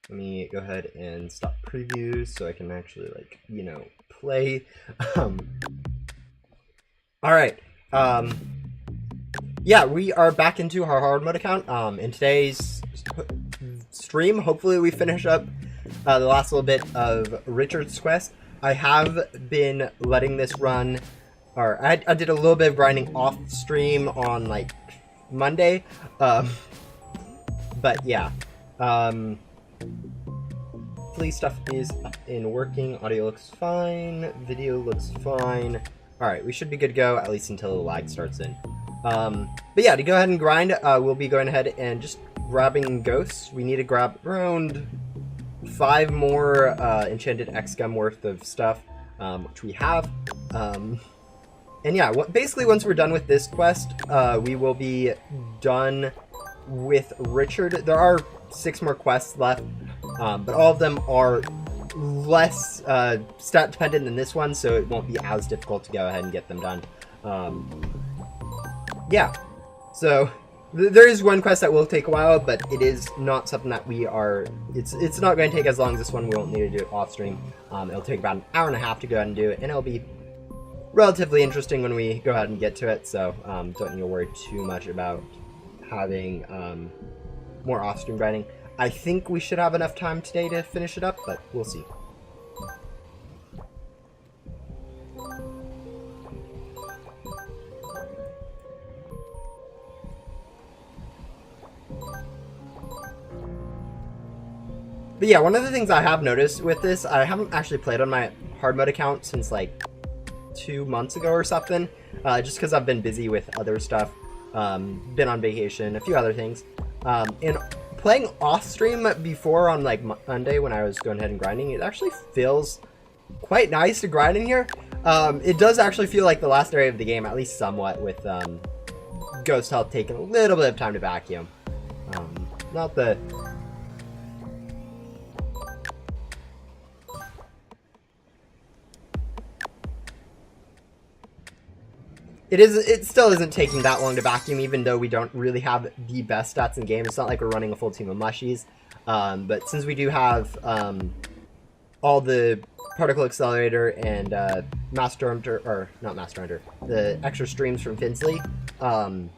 Let me go ahead and stop previews so I can actually, like, you know, play. All right. Yeah, we are back into our hard mode account. In today's stream, hopefully we finish up the last little bit of Richard's quest. I have been letting this run, or I did a little bit of grinding off stream on like Monday, but yeah. Hopefully stuff is up and working. Audio looks fine. Video looks fine. All right, we should be good to go, at least until the lag starts in. But yeah, to go ahead and grind, we'll be going ahead and just grabbing ghosts. We need to grab around 5 more enchanted X-Gum worth of stuff, which we have. And yeah, basically once we're done with this quest, we will be done with Rich-ard. There are 6 more quests left, but all of them are less stat dependent than this one, so it won't be as difficult to go ahead and get them done. Yeah, so there is one quest that will take a while, but it is not something that we are, it's not going to take as long as this one. We won't need to do it off stream. It'll take about an hour and a half to go ahead and do it, and it'll be relatively interesting when we go ahead and get to it, so don't need to worry too much about having more off stream grinding. I think we should have enough time today to finish it up, but we'll see. But yeah, one of the things I have noticed with this, I haven't actually played on my hard mode account since like 2 months ago or something, just because I've been busy with other stuff, been on vacation, a few other things, and playing off stream before on like Monday when I was going ahead and grinding, it actually feels quite nice to grind in here. It does actually feel like the last area of the game, at least somewhat, with Ghost Health taking a little bit of time to vacuum. Not the... It still isn't taking that long to vacuum, even though we don't really have the best stats in game. It's not like we're running a full team of mushies. But since we do have all the particle accelerator and master hunter, or not master hunter, the extra streams from Finsley, it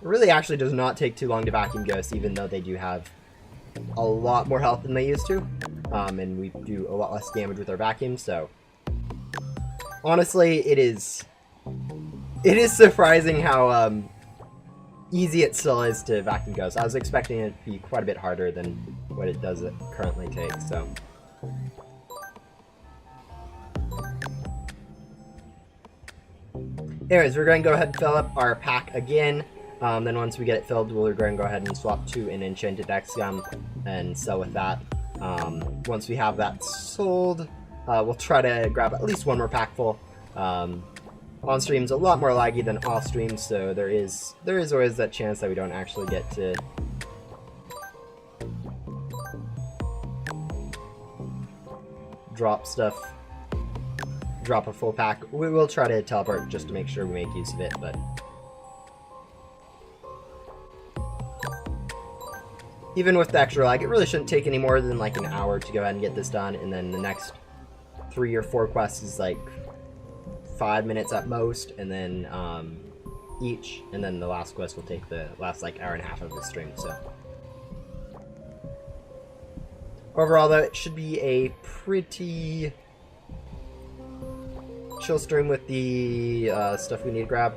really actually does not take too long to vacuum ghosts, even though they do have a lot more health than they used to, and we do a lot less damage with our vacuum. So honestly, it is surprising how easy it still is to vacuum ghosts. I was expecting it to be quite a bit harder than what it does currently take, so. Anyways, we're going to go ahead and fill up our pack again. Then once we get it filled, we're going to go ahead and swap to an enchanted X-Gum and sell with that. Once we have that sold, we'll try to grab at least 1 more pack full. On stream's a lot more laggy than off stream, so there is always that chance that we don't actually get to drop stuff, drop a full pack. We will try to teleport just to make sure we make use of it, but even with the extra lag, it really shouldn't take any more than like an hour to go ahead and get this done, and then the next 3 or 4 quests is like 5 minutes at most, and then each, and then the last quest will take the last like hour and a half of the stream. So overall, though, it should be a pretty chill stream with the stuff we need to grab.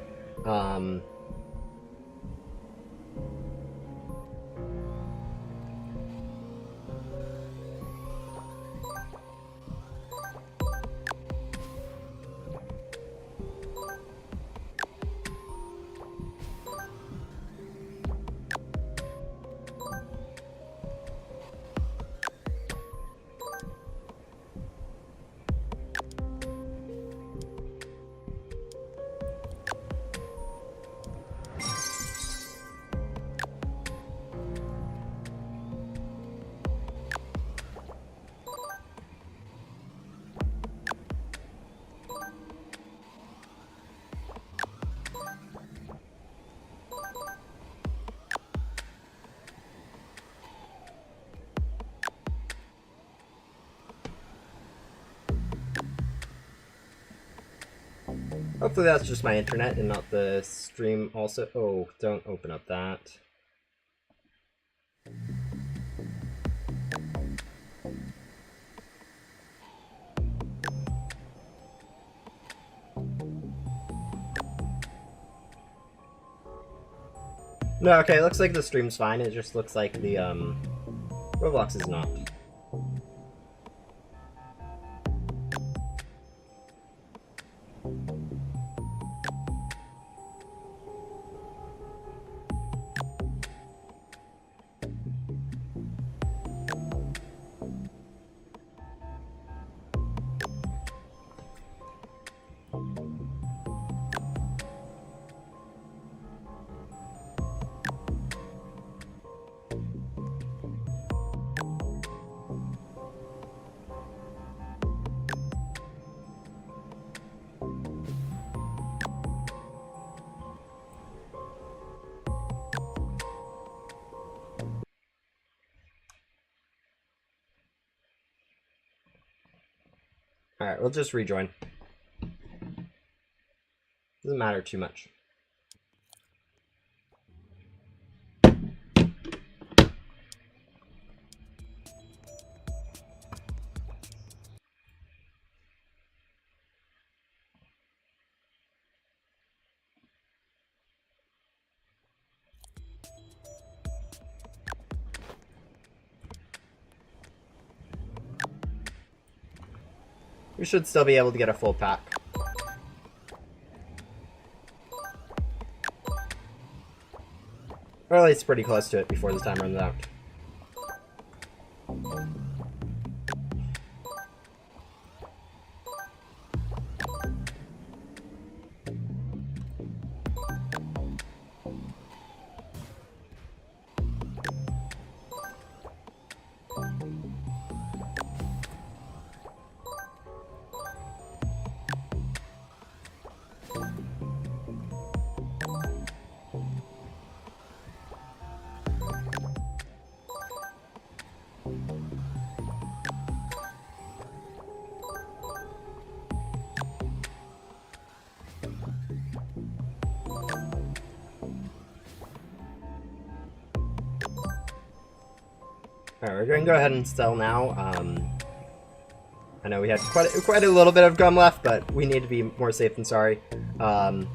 Hopefully that's just my internet and not the stream also. Oh, don't open up that. No, okay, it looks like the stream's fine. It just looks like the Roblox is not. Alright, we'll just rejoin. Doesn't matter too much. We should still be able to get a full pack. Or at least pretty close to it before the time runs out. Alright, we're going to go ahead and sell now. I know we had quite a little bit of gum left, but we need to be more safe than sorry. But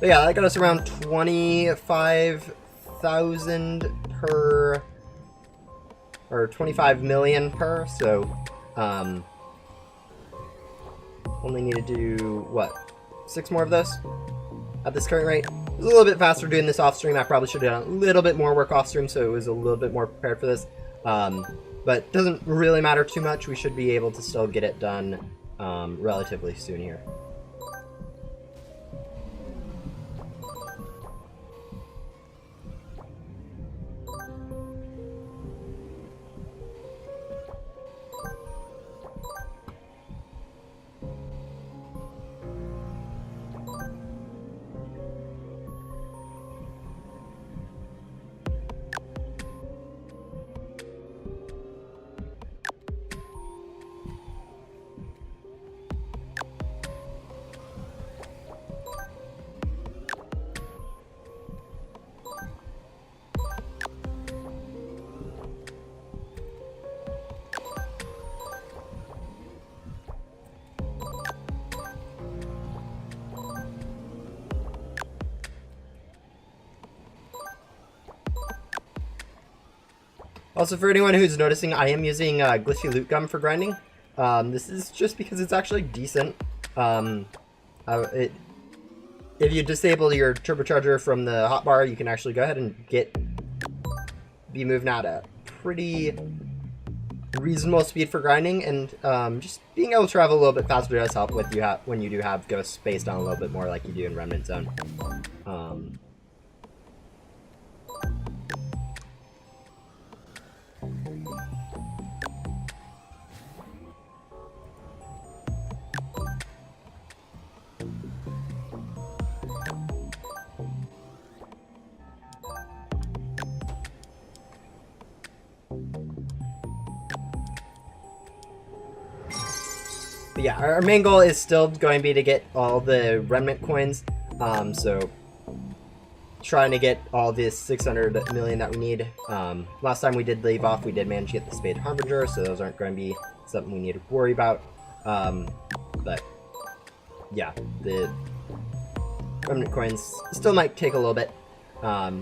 yeah, that got us around 25,000 per, or 25 million per, so only need to do, what, 6 more of those at this current rate. It was a little bit faster doing this off stream. I probably should have done a little bit more work off stream, so it was a little bit more prepared for this. But doesn't really matter too much. We should be able to still get it done relatively soon here. Also, for anyone who's noticing, I am using glitchy loot gum for grinding. This is just because it's actually decent. If you disable your turbocharger from the hotbar, you can actually go ahead and be moving at a pretty reasonable speed for grinding, and just being able to travel a little bit faster does help with when you do have ghosts spaced on a little bit more like you do in Remnant Zone. But yeah, our main goal is still going to be to get all the remnant coins. So trying to get all this 600 million that we need. Last time we did leave off, we did manage to get the Spade Harbinger, so those aren't going to be something we need to worry about. But yeah, the remnant coins still might take a little bit.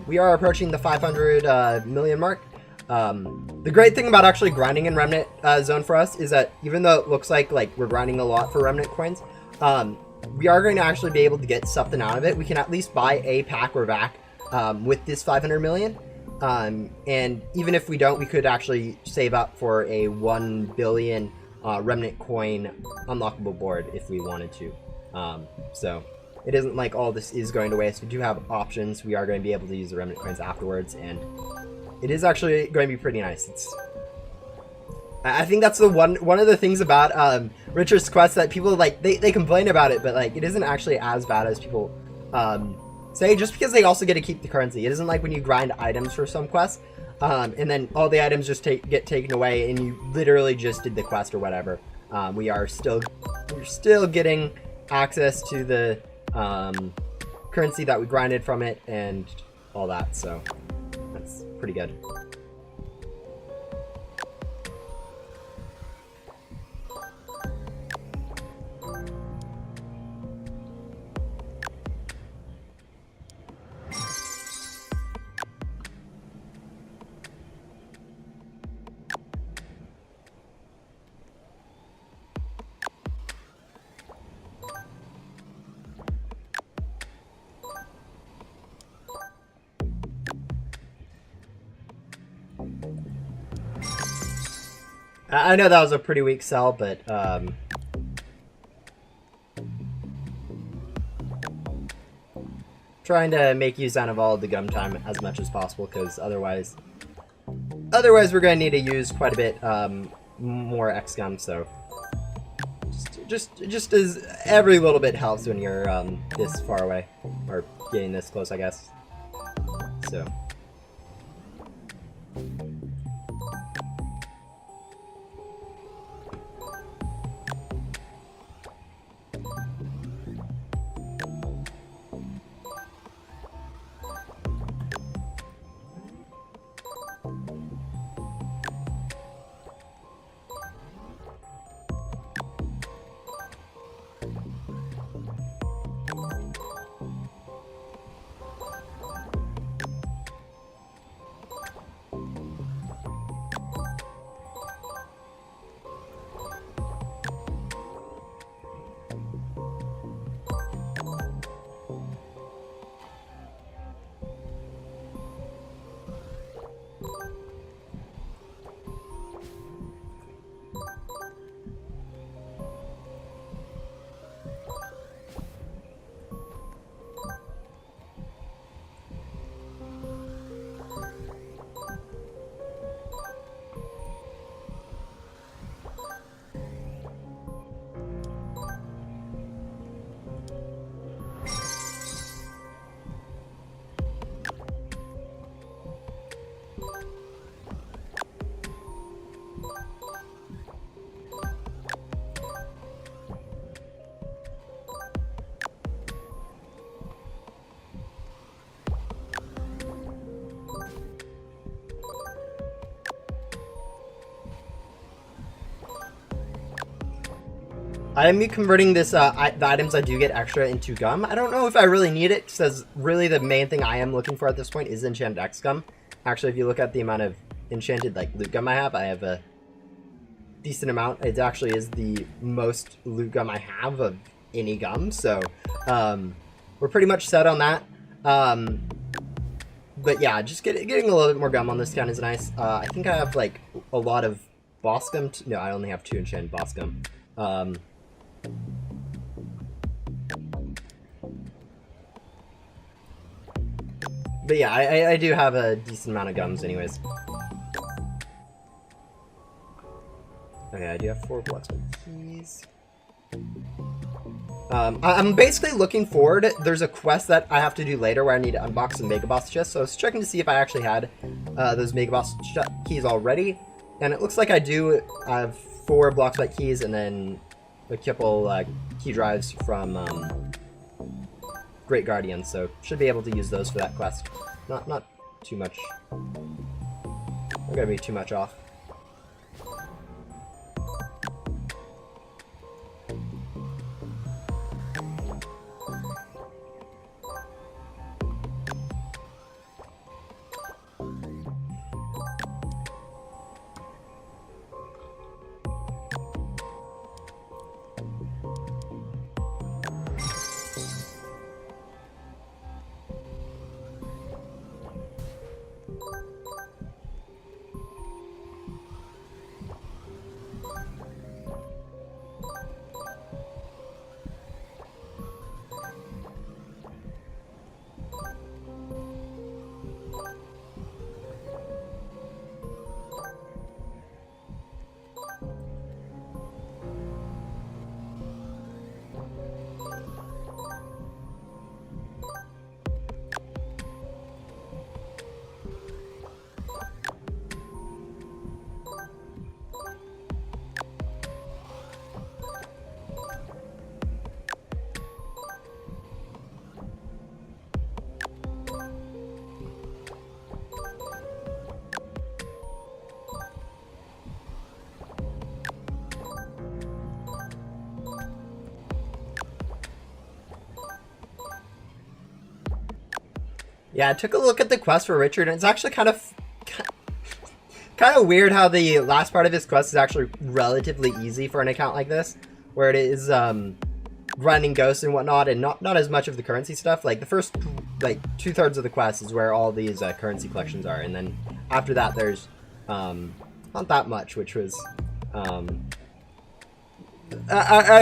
We are approaching the 500 million mark. The great thing about actually grinding in Remnant Zone for us is that even though it looks like we're grinding a lot for remnant coins, we are going to actually be able to get something out of it. We can at least buy a pack or vac with this 500 million. And even if we don't, we could actually save up for a 1 billion remnant coin unlockable board if we wanted to. So it isn't like all this is going to waste. We do have options. We are going to be able to use the remnant coins afterwards, and it is actually going to be pretty nice. I think that's the one of the things about Rich-ard's quest that people they complain about it, but it isn't actually as bad as people say, just because they also get to keep the currency. It isn't like when you grind items for some quests and then all the items just get taken away and you literally just did the quest or whatever. We're still getting access to the currency that we grinded from it and all that, so that's pretty good. I know that was a pretty weak sell, but trying to make use out of all of the gum time as much as possible, because otherwise we're going to need to use quite a bit more X gum. So just as every little bit helps when you're this far away, or getting this close, I guess. So. I am converting this the items I do get extra into gum. I don't know if I really need it, because really the main thing I am looking for at this point is enchanted X gum. Actually, if you look at the amount of enchanted loot gum I have a decent amount. It actually is the most loot gum I have of any gum, so we're pretty much set on that. But yeah, just getting a little bit more gum on this count is nice. I think I have a lot of boss gum. No, I only have 2 enchanted boss gum. But yeah, I do have a decent amount of gums anyways. Okay, I do have 4 blocks with keys. I'm basically looking forward. There's a quest that I have to do later where I need to unbox the Mega Boss chest, so I was checking to see if I actually had those Mega Boss keys already, and it looks like I do. I have 4 Blocksmith keys and then a couple key drives from Great Guardian, so should be able to use those for that quest. Not too much. Not gonna be too much off. Yeah, I took a look at the quest for Richard, and it's actually kind of weird how the last part of his quest is actually relatively easy for an account like this, where it is grinding ghosts and whatnot, and not as much of the currency stuff. Like the first like 2/3 of the quest is where all these currency collections are, and then after that there's not that much, which was I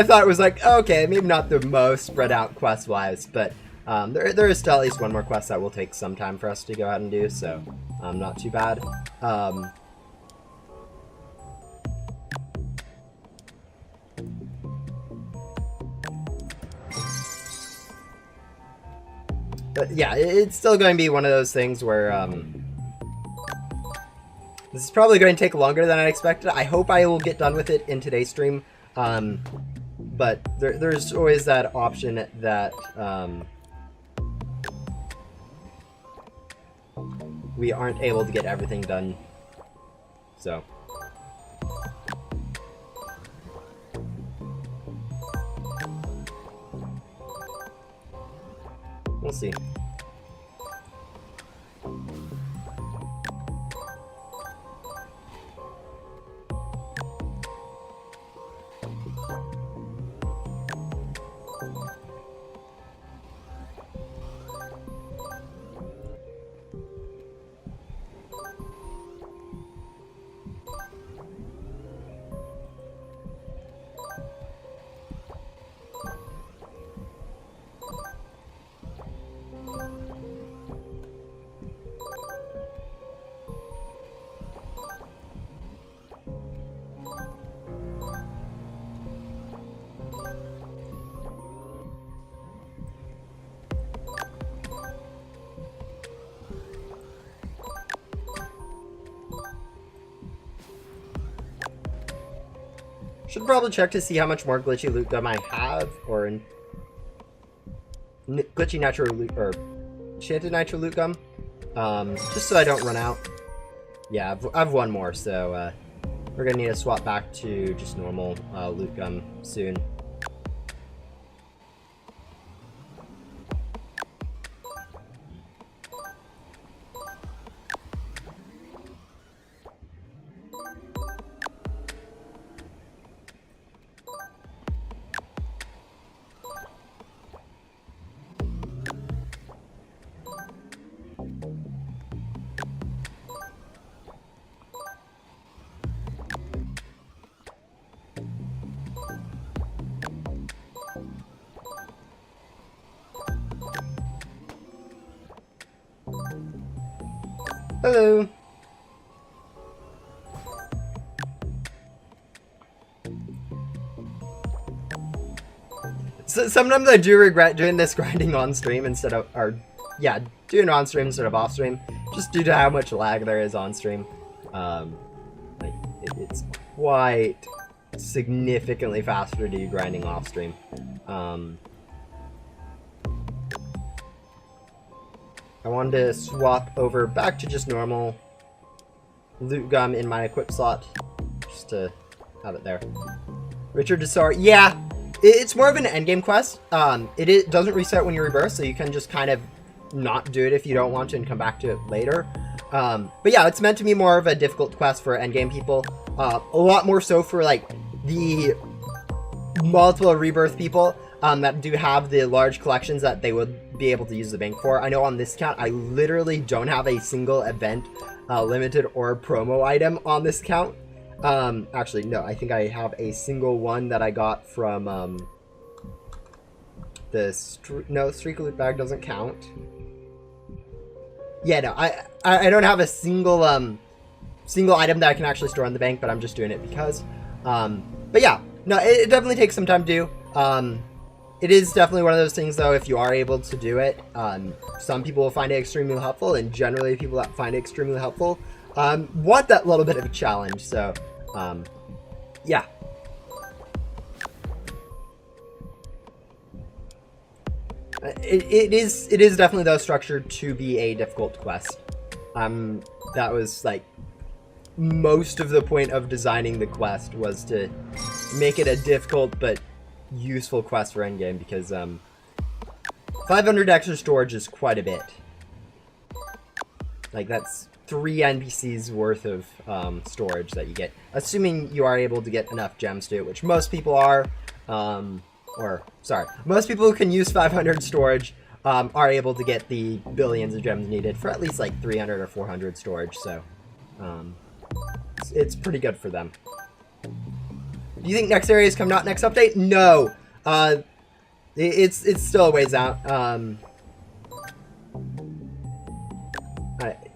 thought it was like, okay, maybe not the most spread out quest wise, but there is still at least one more quest that will take some time for us to go ahead and do, so not too bad. But yeah, it's still going to be one of those things where this is probably going to take longer than I expected. I hope I will get done with it in today's stream, but there's always that option that we aren't able to get everything done, so. We'll see. Should probably check to see how much more glitchy loot gum I have, or glitchy nitro loot, or enchanted nitro loot gum, just so I don't run out. Yeah, I have one more, so we're gonna need to swap back to just normal loot gum soon. Hello. So sometimes I do regret doing this grinding on stream instead of, or yeah, doing it on stream instead of off stream, just due to how much lag there is on stream. Like it's quite significantly faster to do grinding off stream. I wanted to swap over back to just normal loot gum in my equip slot, just to have it there. Rich-ard, yeah, it's more of an endgame quest. It doesn't reset when you rebirth, so you can just kind of not do it if you don't want to and come back to it later. But yeah, it's meant to be more of a difficult quest for endgame people. A lot more so for like the multiple rebirth people that do have the large collections that they would be able to use the bank for. I know on this account, I literally don't have a single event, limited or promo item on this account. Actually, no, I think I have a single one that I got from Streak Loot Bag doesn't count. Yeah, no, I don't have a single item that I can actually store in the bank, but I'm just doing it because. But yeah, no, it definitely takes some time to do. It is definitely one of those things, though, if you are able to do it. Some people will find it extremely helpful, and generally people that find it extremely helpful want that little bit of a challenge. So, yeah. It is definitely, though, structured to be a difficult quest. That was like most of the point of designing the quest, was to make it a difficult but useful quest for endgame, because 500 extra storage is quite a bit. Like, that's 3 NPCs worth of storage that you get, assuming you are able to get enough gems to it, which most people are. Most people who can use 500 storage are able to get the billions of gems needed for at least like 300 or 400 storage, so it's pretty good for them. Do you think next area is coming out next update? No. It's still a ways out.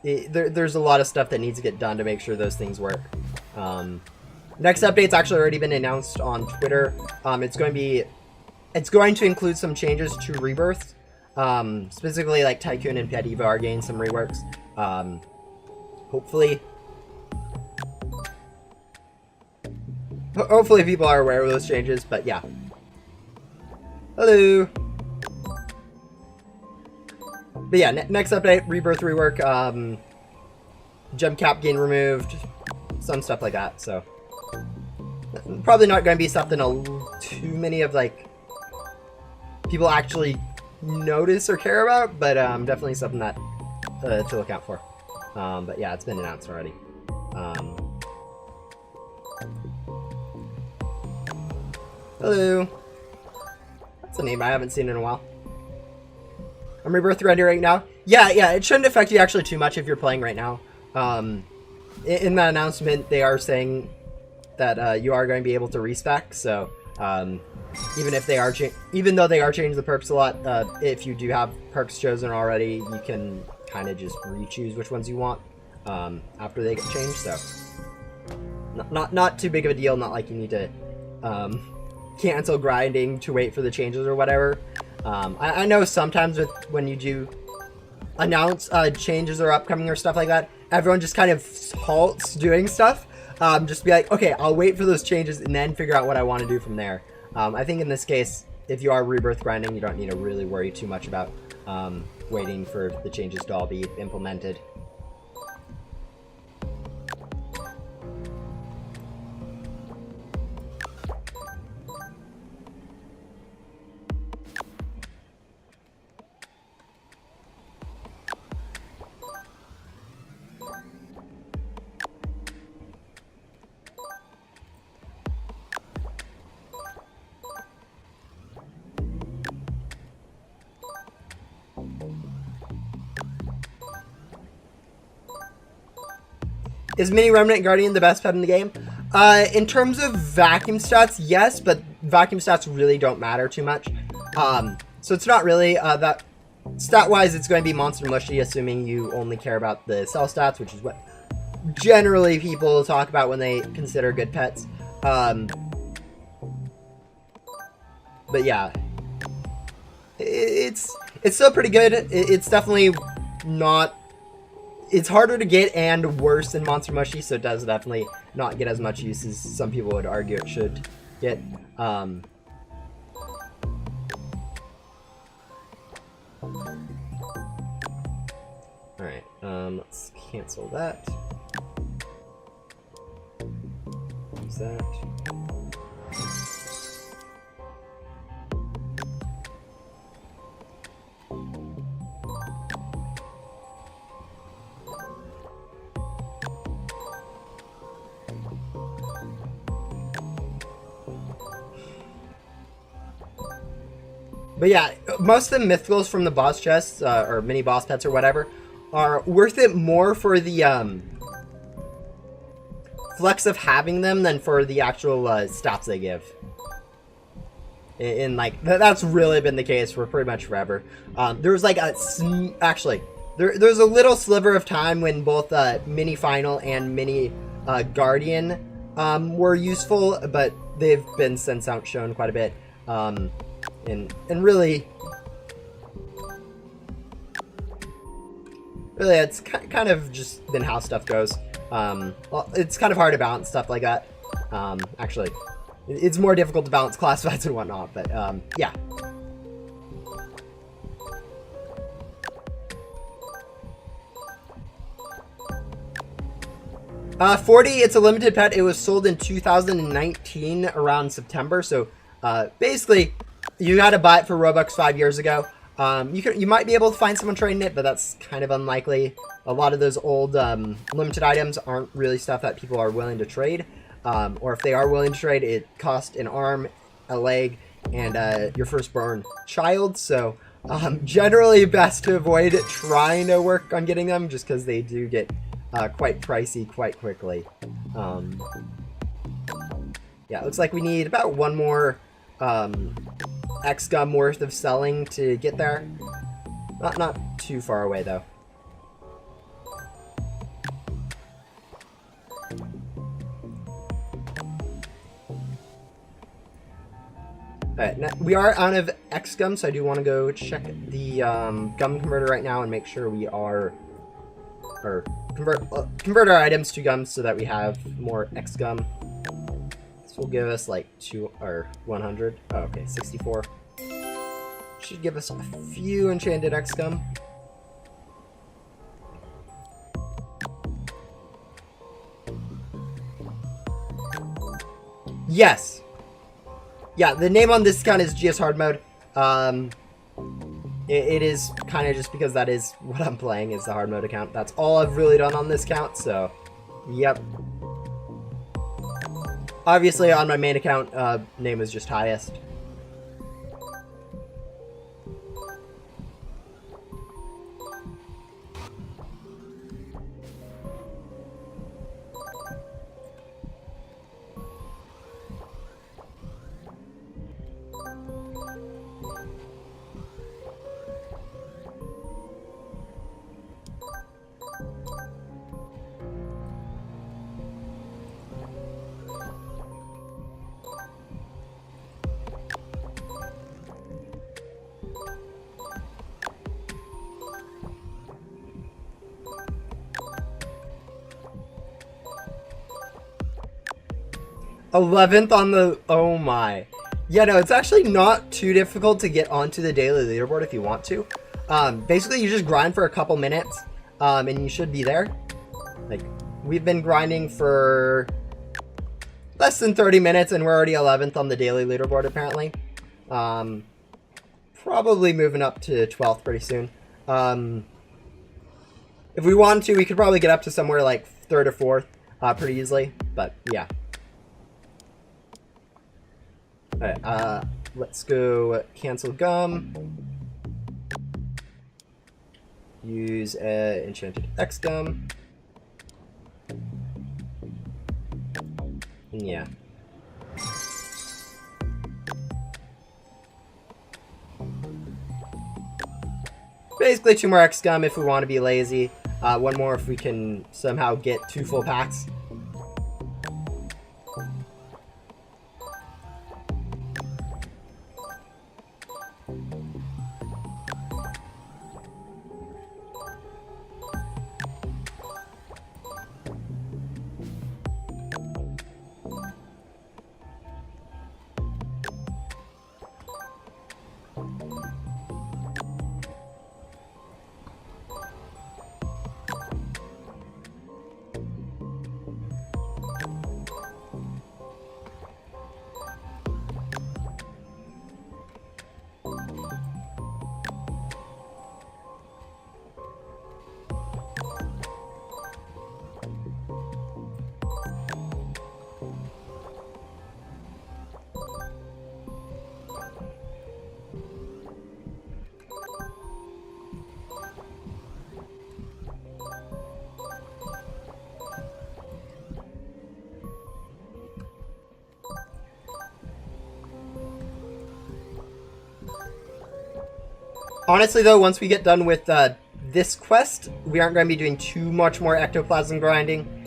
There's a lot of stuff that needs to get done to make sure those things work. Next update's actually already been announced on Twitter. It's going to include some changes to Rebirth. Specifically, like Tycoon and Pet Eva are getting some reworks. Hopefully people are aware of those changes, but yeah. Hello! But yeah, next update, Rebirth rework, gem cap getting removed, some stuff like that, so. Probably not going to be something too many of, like, people actually notice or care about, but definitely something that to look out for. But yeah, it's been announced already. Hello. That's a name I haven't seen in a while. I'm Rebirth ready right now. Yeah, it shouldn't affect you actually too much if you're playing right now. In that announcement, they are saying that you are going to be able to respec, so even though they are changing the perks a lot, if you do have perks chosen already, you can kind of just re-choose which ones you want after they get changed. So not too big of a deal. Not like you need to cancel grinding to wait for the changes or whatever. I know sometimes when you do announce changes or upcoming or stuff like that, everyone just kind of halts doing stuff. Just be like, okay, I'll wait for those changes and then figure out what I want to do from there. I think in this case, if you are rebirth grinding, you don't need to really worry too much about waiting for the changes to all be implemented. Is Mini Remnant Guardian the best pet in the game? In terms of vacuum stats, yes, but vacuum stats really don't matter too much. So it's not really that stat-wise. It's going to be Monster Mushy, assuming you only care about the cell stats, which is what generally people talk about when they consider good pets. But yeah, it's still pretty good. It's definitely not. It's harder to get and worse than Monster Mushy, so it does definitely not get as much use as some people would argue it should get. Alright, let's cancel that. Use that. But yeah, most of the mythicals from the boss chests, or mini boss pets or whatever, are worth it more for the flex of having them than for the actual stats they give. In like, that's really been the case for pretty much forever. There was like actually, there's a little sliver of time when both mini final and mini guardian were useful, but they've been since outshone quite a bit. And really, it's kind of just been how stuff goes. Well, it's kind of hard to balance stuff like that. Actually, it's more difficult to balance classifieds and whatnot, but yeah. $40, it's a limited pet. It was sold in 2019 around September, so basically, you had to buy it for Robux 5 years ago. You might be able to find someone trading it, but that's kind of unlikely. A lot of those old limited items aren't really stuff that people are willing to trade. Or if they are willing to trade, it costs an arm, a leg, and your firstborn child. So generally best to avoid trying to work on getting them, just because they do get quite pricey quite quickly. Yeah, it looks like we need about one more XGum worth of selling to get there. Not too far away though. Alright, now we are out of XGum, so I do want to go check the gum converter right now and make sure we are, or convert our items to gums so that we have more XGum. This will give us like 100. Oh, okay, 64. Should give us a few enchanted XGum. Yes. Yeah, the name on this account is GS Hard Mode. It is kind of just because that is what I'm playing, is the hard mode account. That's all I've really done on this account, so yep. Obviously on my main account, name is just highest. '11th on the, oh my. Yeah, no, it's actually not too difficult to get onto the daily leaderboard if you want to. Basically, you just grind for a couple minutes, and you should be there. Like, we've been grinding for less than 30 minutes, and we're already 11th on the daily leaderboard, apparently. Probably moving up to 12th pretty soon. If we wanted to, we could probably get up to somewhere like 3rd or 4th pretty easily, but yeah. Alright, let's go cancel gum. Use enchanted X gum. Yeah. Basically 2 more X gum if we want to be lazy. 1 more if we can somehow get 2 full packs. Honestly, though, once we get done with this quest, we aren't going to be doing too much more ectoplasm grinding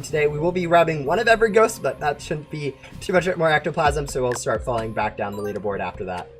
today. We will be grabbing one of every ghost, but that shouldn't be too much more ectoplasm, so we'll start falling back down the leaderboard after that.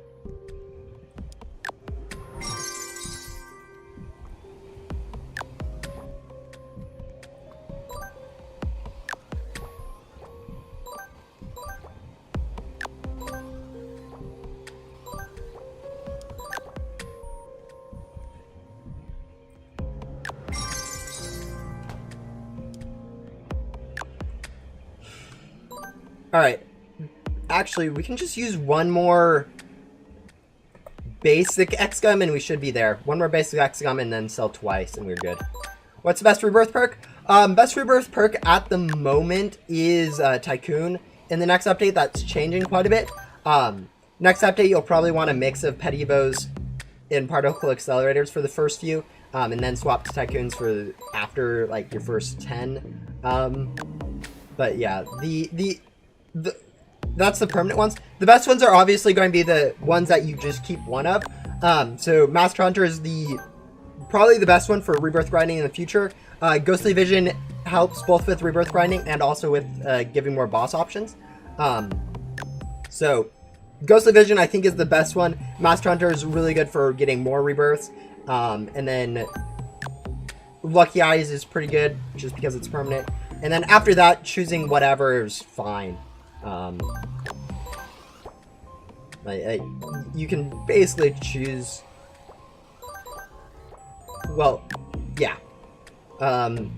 Alright, actually, we can just use one more basic XGum and we should be there. One more basic XGum and then sell twice and we're good. What's the best rebirth perk? Best rebirth perk at the moment is Tycoon. In the next update, that's changing quite a bit. Next update, you'll probably want a mix of Pet Evos and Particle Accelerators for the first few, and then swap to Tycoons for after, like, your first 10. But yeah, that's the permanent ones. The best ones are obviously going to be the ones that you just keep one of. So Master Hunter is probably the best one for rebirth grinding in the future. Ghostly Vision helps both with rebirth grinding and also with giving more boss options. So Ghostly Vision I think is the best one. Master Hunter is really good for getting more rebirths. And then Lucky Eyes is pretty good just because it's permanent. And then after that, choosing whatever is fine. You can basically choose. Well, yeah. But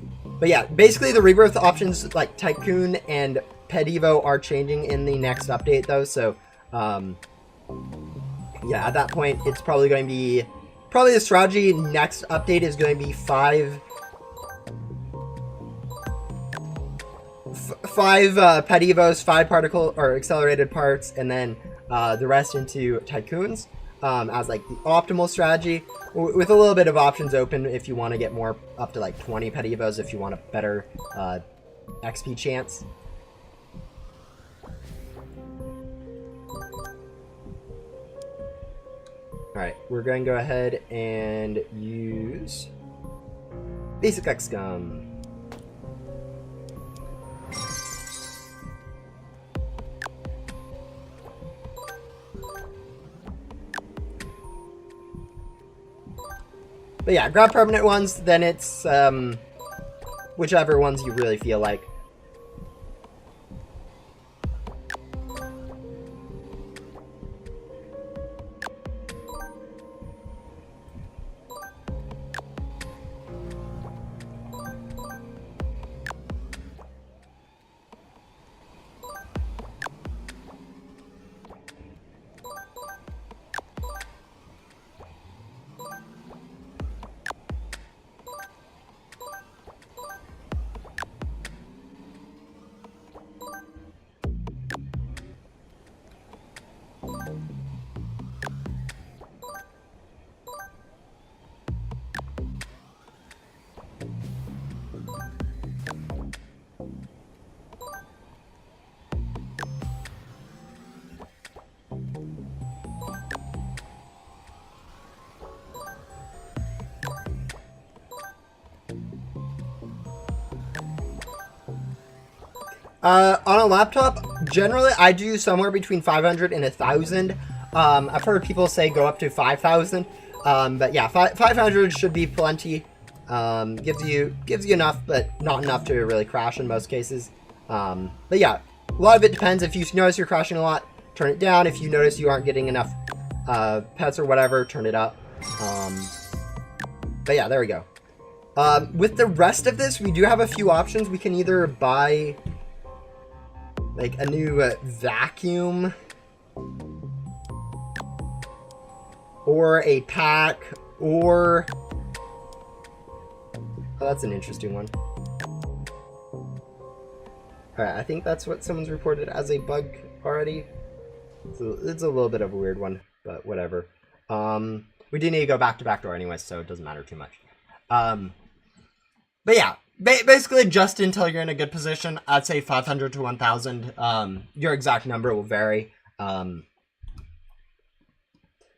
yeah, basically the rebirth options like Tycoon and Pet Evo are changing in the next update though. So, yeah, at that point, it's probably going to be the strategy next update is going to be five Pet Evos, 5 particle or accelerated parts, and then the rest into Tycoons as like the optimal strategy, with a little bit of options open if you want to get more, up to like 20 Pet Evos if you want a better XP chance. Alright, we're going to go ahead and use Basic XGum. But yeah, grab permanent ones, then it's whichever ones you really feel like. On a laptop, generally I do somewhere between 500 and 1,000. I've heard people say go up to 5,000, but yeah, 500 should be plenty. Gives you enough, but not enough to really crash in most cases. But yeah, a lot of it depends. If you notice you're crashing a lot, turn it down. If you notice you aren't getting enough pets or whatever, turn it up. But yeah, there we go. With the rest of this, we do have a few options. We can either buy like a new vacuum or a pack, or oh, that's an interesting one. Alright, I think that's what someone's reported as a bug already. So it's a little bit of a weird one, but whatever. We do need to go back to backdoor anyway, so it doesn't matter too much. But yeah, basically just until you're in a good position, I'd say 500 to 1,000. Your exact number will vary.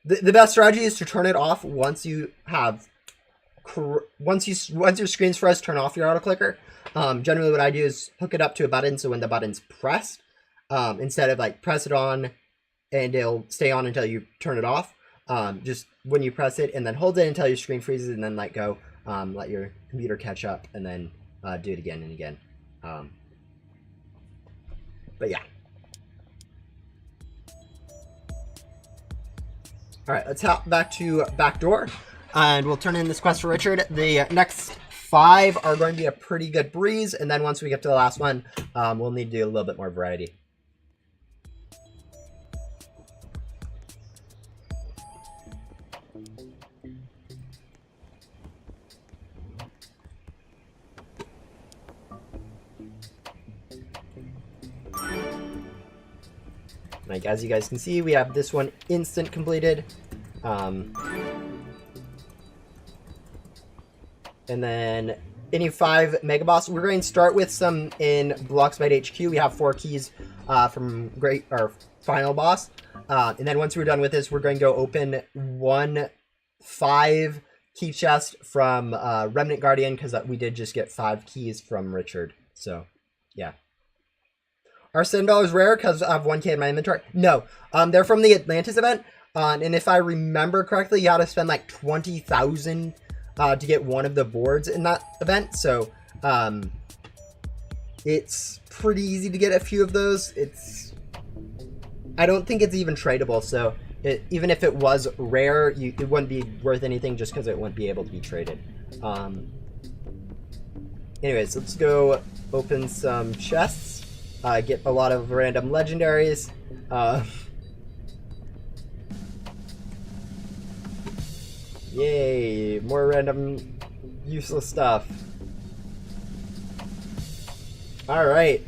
The best strategy is to turn it off once you have once your screen's froze, turn off your auto clicker. Generally what I do is hook it up to a button, so when the button's pressed, instead of like press it on and it'll stay on until you turn it off, just when you press it and then hold it until your screen freezes and then let go, let your computer catch up, and then do it again and again. But yeah. All right, let's hop back to backdoor, and we'll turn in this quest for Richard. The next 5 are going to be a pretty good breeze, and then once we get to the last one, we'll need to do a little bit more variety. Like, as you guys can see, we have this one instant completed. And then any 5 mega boss. We're going to start with some in Bloxbite HQ. We have 4 keys from final boss. And then once we're done with this, we're going to go open 1 5 key chest from Remnant Guardian, because we did just get 5 keys from Rich-ard. So, yeah. Are $7 rare because I have 1K in my inventory? No. They're from the Atlantis event. And if I remember correctly, you had to spend like 20,000 to get one of the boards in that event. So it's pretty easy to get a few of those. I don't think it's even tradable. So even if it was rare, it wouldn't be worth anything just because it wouldn't be able to be traded. Anyways, let's go open some chests. Get a lot of random legendaries. Yay, more random useless stuff. Alright,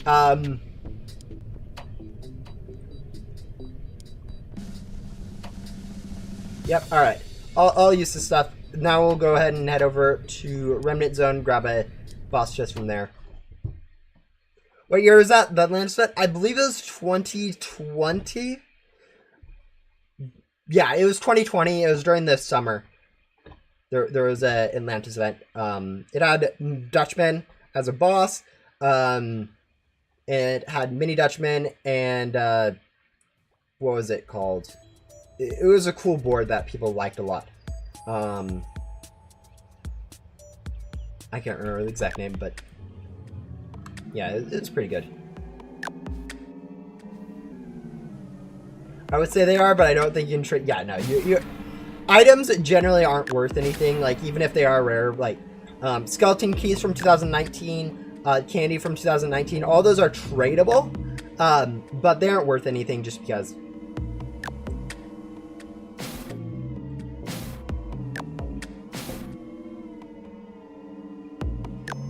yep, alright. I'll use this stuff. Now we'll go ahead and head over to Remnant Zone, grab a boss chest from there. What year was that? The Atlantis event? I believe it was 2020. Yeah, it was 2020. It was during the summer. There was a Atlantis event. It had Dutchman as a boss. It had mini Dutchman and what was it called? It was a cool board that people liked a lot. I can't remember the exact name, but yeah, it's pretty good. I would say they are, but I don't think you can trade. Yeah, no, items generally aren't worth anything. Like, even if they are rare, like skeleton keys from 2019, candy from 2019, all those are tradable, but they aren't worth anything just because.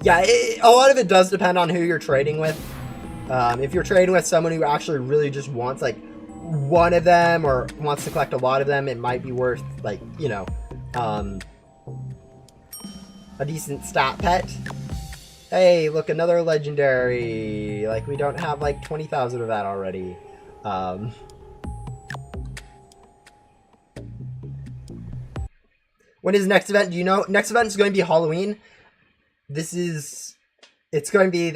Yeah, a lot of it does depend on who you're trading with. If you're trading with someone who actually really just wants like one of them or wants to collect a lot of them, it might be worth, like, you know, a decent stat pet. Hey, look, another legendary. Like, we don't have like 20,000 of that already. When is next event? Do you know? Next event is going to be Halloween. It's going to be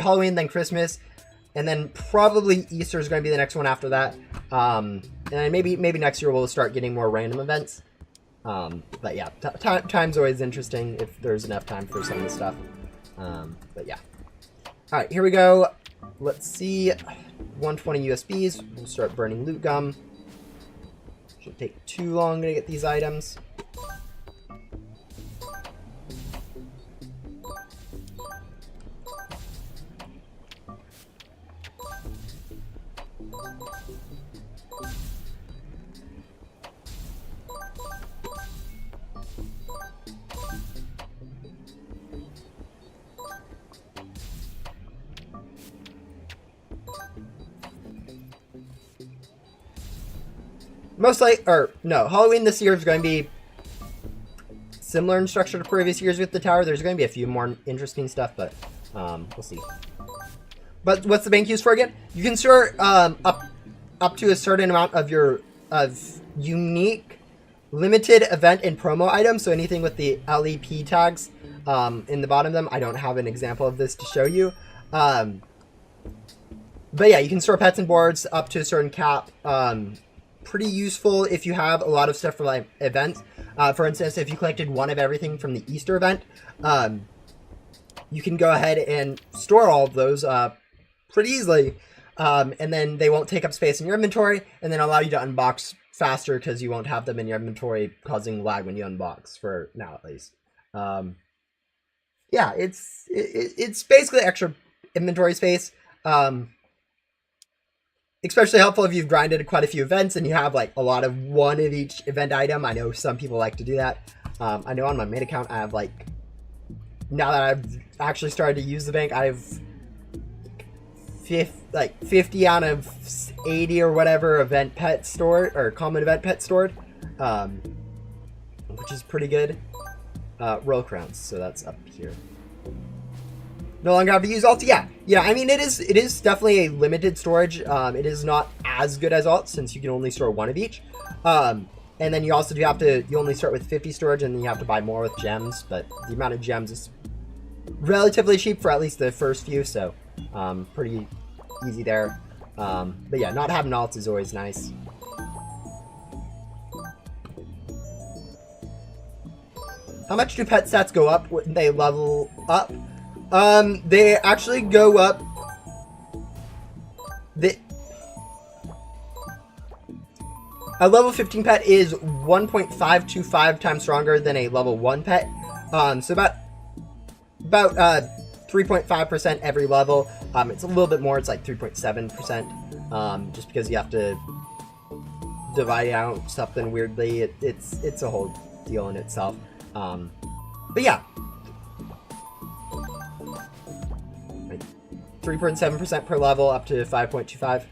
Halloween, then Christmas, and then probably Easter is going to be the next one after that. And then maybe next year we'll start getting more random events. But yeah, time's always interesting if there's enough time for some of the stuff. But yeah. All right, here we go. Let's see. 120 USBs. We'll start burning loot gum. Shouldn't take too long to get these items. Halloween this year is going to be similar in structure to previous years with the tower. There's going to be a few more interesting stuff, but we'll see. But what's the bank used for again? You can store up to a certain amount of unique limited event and promo items. So anything with the LEP tags in the bottom of them. I don't have an example of this to show you. But yeah, you can store pets and boards up to a certain cap. Pretty useful if you have a lot of stuff for like events. For instance, if you collected one of everything from the Easter event, you can go ahead and store all of those pretty easily. And then they won't take up space in your inventory, and then allow you to unbox faster because you won't have them in your inventory causing lag when you unbox, for now at least. Yeah, it's basically extra inventory space. Especially helpful if you've grinded quite a few events and you have like a lot of one of each event item. I know some people like to do that. I know on my main account I have like, now that I've actually started to use the bank, I have 50 out of 80 or whatever event pet stored, or common event pet stored, which is pretty good. Royal crowns, so that's up here. No longer have to use alts. Yeah. I mean, it is definitely a limited storage. It is not as good as alts since you can only store one of each. And then you also you only start with 50 storage, and then you have to buy more with gems. But the amount of gems is relatively cheap for at least the first few, so pretty easy there. But yeah, not having alts is always nice. How much do pet stats go up when they level up? They actually go up. A level 15 pet is 1.525 times stronger than a level 1 pet. So about 3.5% every level. It's a little bit more. It's like 3.7%. Just because you have to divide out something weirdly. It's a whole deal in itself. But yeah. 3.7% per level up to 5.25.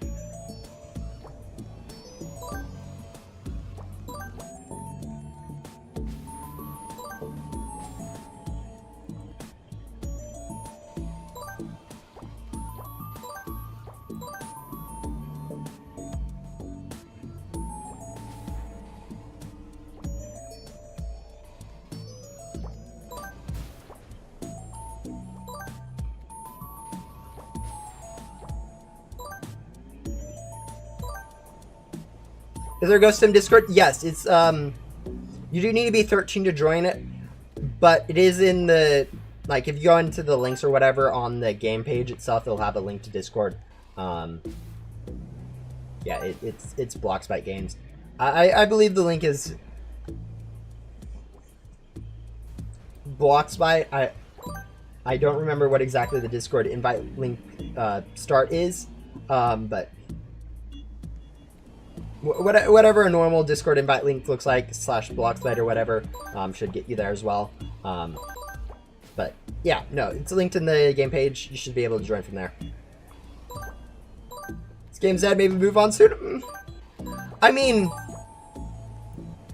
Is there a Ghost Sim Discord? Yes, it's you do need to be 13 to join it, but it is in the, like, if you go into the links or whatever on the game page itself, it'll have a link to Discord. Yeah, it's Bloxbyte Games. I believe the link is Bloxbyte. I don't remember what exactly the Discord invite link start is, but whatever a normal Discord invite link looks like, /Bloxbyte or whatever, should get you there as well. But yeah, no, it's linked in the game page. You should be able to join from there. This game's dead. Maybe move on soon. I mean,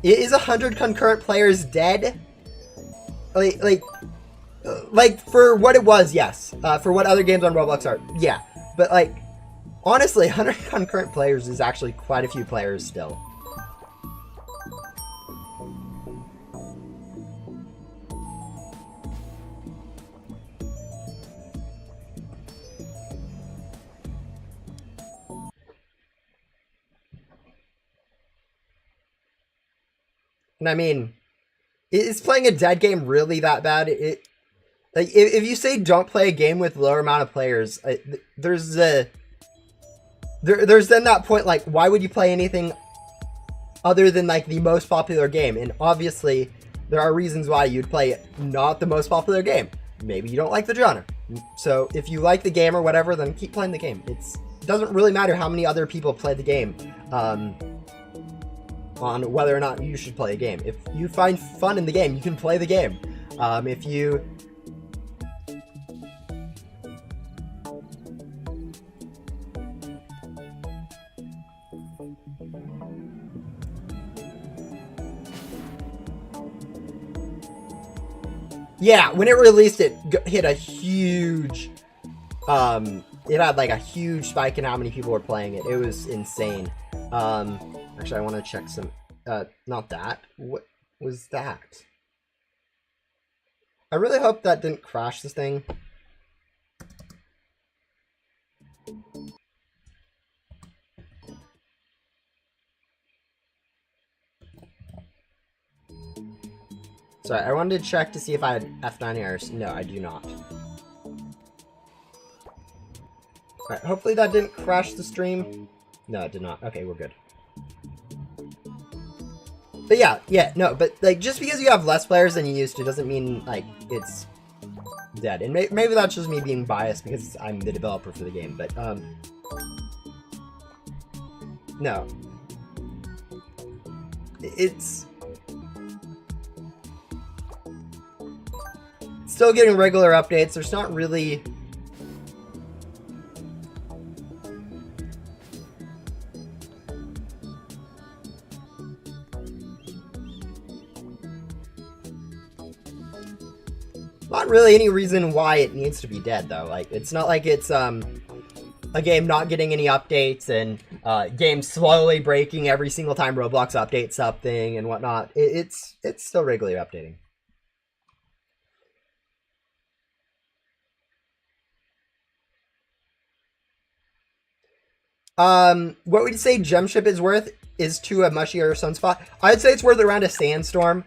is 100 concurrent players dead? Like for what it was, yes. For what other games on Roblox are, yeah. But like, honestly, 100 concurrent players is actually quite a few players still. And I mean, is playing a dead game really that bad? Like, if you say don't play a game with lower amount of players, there's then that point, like, why would you play anything other than like the most popular game? And obviously there are reasons why you'd play not the most popular game. Maybe you don't like the genre. So if you like the game or whatever, then keep playing the game. It doesn't really matter how many other people play the game on whether or not you should play a game. If you find fun in the game, you can play the game. If you Yeah, when it released, it hit a huge, it had like a huge spike in how many people were playing it. It was insane. Actually, I want to check some not that. What was that? I really hope that didn't crash this thing. Sorry, I wanted to check to see if I had F9 errors. No, I do not. Alright, hopefully that didn't crash the stream. No, it did not. Okay, we're good. But yeah, no, but like just because you have less players than you used to doesn't mean like it's dead. And maybe that's just me being biased because I'm the developer for the game, but no. It's still getting regular updates. There's not really any reason why it needs to be dead, though. Like, it's not like it's a game not getting any updates and game slowly breaking every single time Roblox updates something and whatnot. It's still regularly updating. What would you say gem ship is worth is to a mushier sunspot? I'd say it's worth around a sandstorm.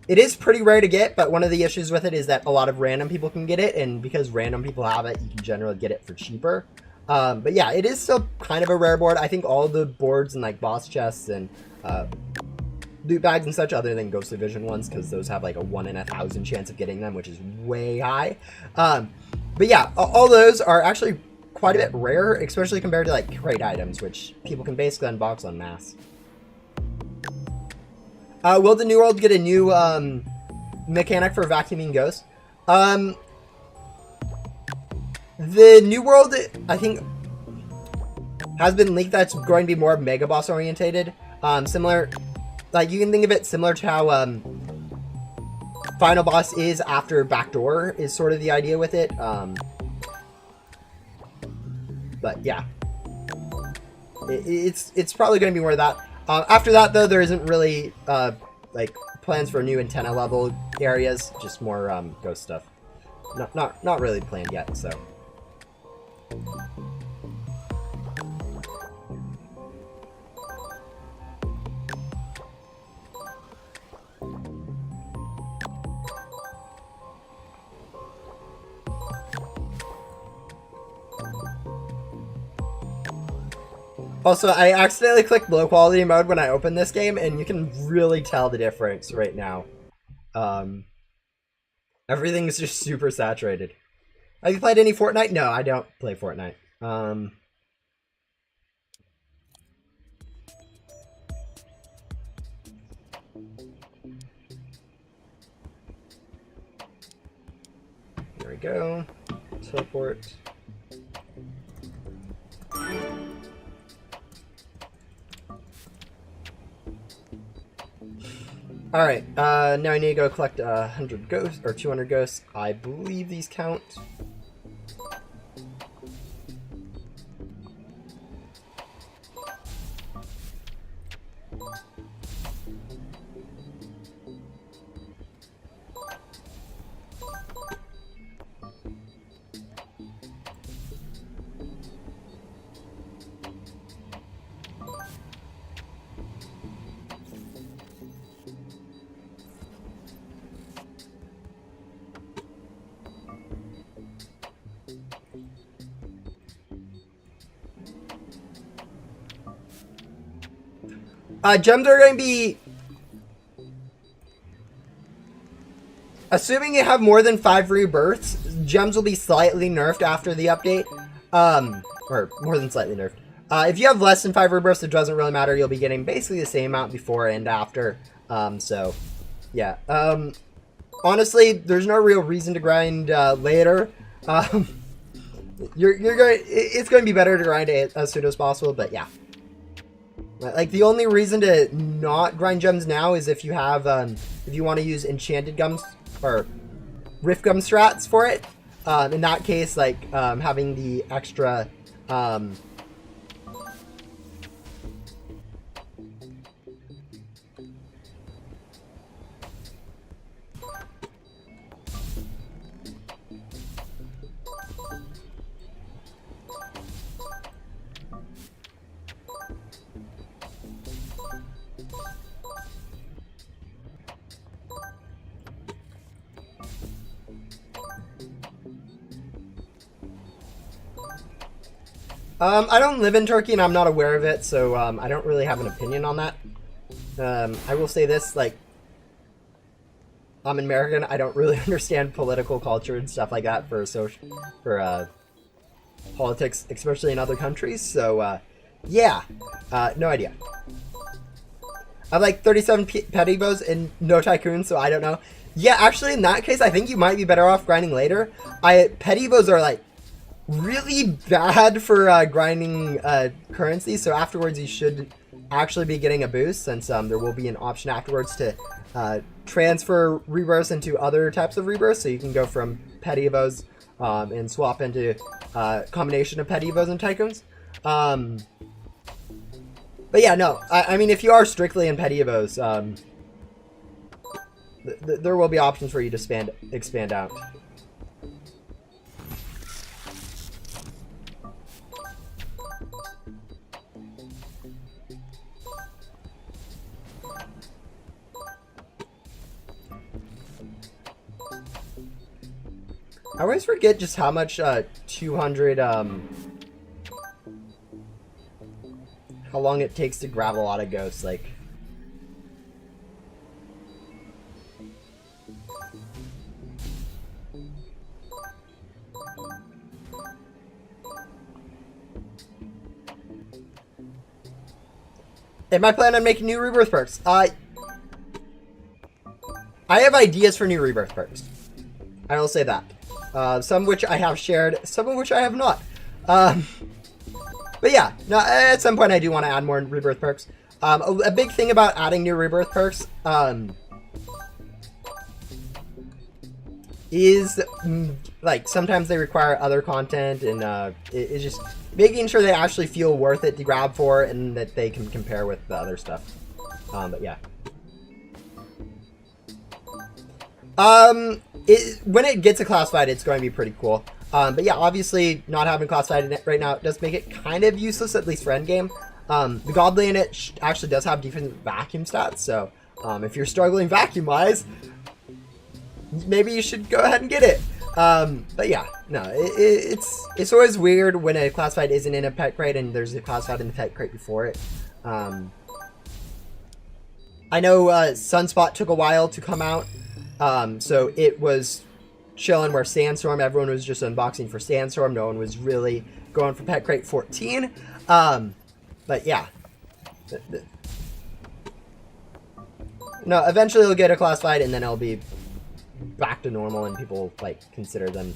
It is pretty rare to get, but one of the issues with it is that a lot of random people can get it, and because random people have it, you can generally get it for cheaper. But yeah, it is still kind of a rare board. I think all the boards and like boss chests and loot bags and such, other than Ghost Division ones, because those have like a 1 in 1,000 chance of getting them, which is way high. But yeah, all those are actually quite a bit rare, especially compared to like crate items, which people can basically unbox en masse. Will the new world get a new mechanic for vacuuming ghosts? The new world, I think, has been leaked that's going to be more Mega Boss orientated. Similar, like you can think of it similar to how Final Boss is after Backdoor is sort of the idea with it. But yeah, it's probably going to be more of that. After that, though, there isn't really like plans for new antenna level areas. Just more ghost stuff. Not really planned yet. So. Also, I accidentally clicked low quality mode when I opened this game, and you can really tell the difference right now. Everything is just super saturated. Have you played any Fortnite? No, I don't play Fortnite. There we go. Teleport. Alright, now I need to go collect 100 ghosts, or 200 ghosts. I believe these count. Gems are going to be... Assuming you have more than 5 rebirths, gems will be slightly nerfed after the update. Or more than slightly nerfed. If you have less than 5 rebirths, it doesn't really matter. You'll be getting basically the same amount before and after. So, yeah. Honestly, there's no real reason to grind later. It's going to be better to grind it as soon as possible, but yeah. Like, the only reason to not grind gems now is if you have, if you want to use enchanted gums, or rift gum strats for it. In that case, like, having the extra, I don't live in Turkey and I'm not aware of it, so I don't really have an opinion on that. I will say this, like, I'm American. I don't really understand political culture and stuff like that for politics, especially in other countries. So, yeah, no idea. I have like 37 pet evos and no tycoons, so I don't know. Yeah, actually, in that case, I think you might be better off grinding later. Pet evos are like really bad for grinding currency, so afterwards you should actually be getting a boost, since there will be an option afterwards to transfer rebirths into other types of rebirths, so you can go from pet evos and swap into a combination of pet evos and tycoons. But yeah, no, I mean, if you are strictly in pet evos, there will be options for you to expand out. I always forget just how much 200 how long it takes to grab a lot of ghosts, like. Am I planning on making new rebirth perks? I have ideas for new rebirth perks. I will say that. Some of which I have shared, some of which I have not. But yeah, no, at some point I do want to add more rebirth perks. A big thing about adding new rebirth perks is like sometimes they require other content, and it's just making sure they actually feel worth it to grab for, and that they can compare with the other stuff. But yeah. When it gets a classified, it's going to be pretty cool. But yeah, obviously not having classified in it right now does make it kind of useless, at least for endgame. The godly in it actually does have decent vacuum stats, so if you're struggling vacuum-wise, maybe you should go ahead and get it. But yeah, no, it's always weird when a classified isn't in a pet crate and there's a classified in the pet crate before it. I know Sunspot took a while to come out, so it was chilling where Sandstorm, everyone was just unboxing for Sandstorm, no one was really going for pet crate 14. But yeah, no, eventually it'll get a classified and then it'll be back to normal and people like consider them.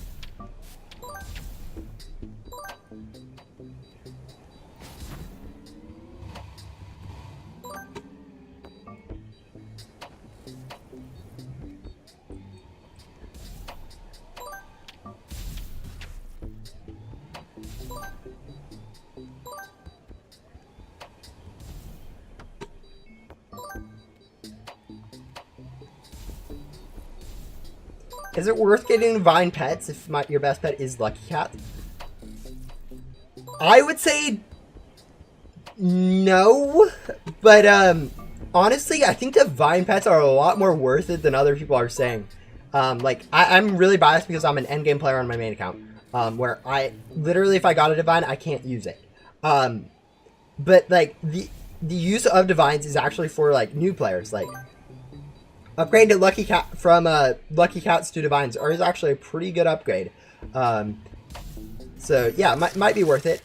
Is it worth getting Divine Pets if your best pet is Lucky Cat? I would say no, but honestly, I think Divine Pets are a lot more worth it than other people are saying. Like, I'm really biased because I'm an endgame player on my main account, where I literally, if I got a Divine, I can't use it. But like the use of Divines is actually for like new players, like. Upgrade to Lucky Cat from Lucky Cats to Divines is actually a pretty good upgrade. So yeah, might be worth it.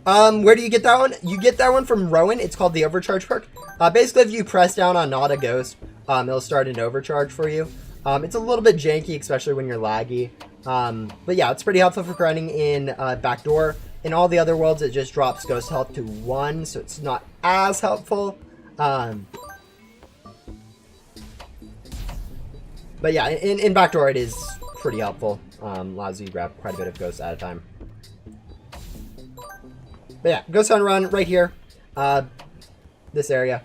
Where do you get that one? You get that one from Rowan. It's called the Overcharge perk. Basically, if you press down on Not a Ghost, it'll start an overcharge for you. It's a little bit janky, especially when you're laggy. But yeah, it's pretty helpful for grinding in Backdoor. In all the other worlds, it just drops Ghost Health to 1, so it's not as helpful. But yeah, in Backdoor, it is pretty helpful. Allows you to grab quite a bit of Ghosts at a time. But yeah, Ghost Hunt Run right here. This area.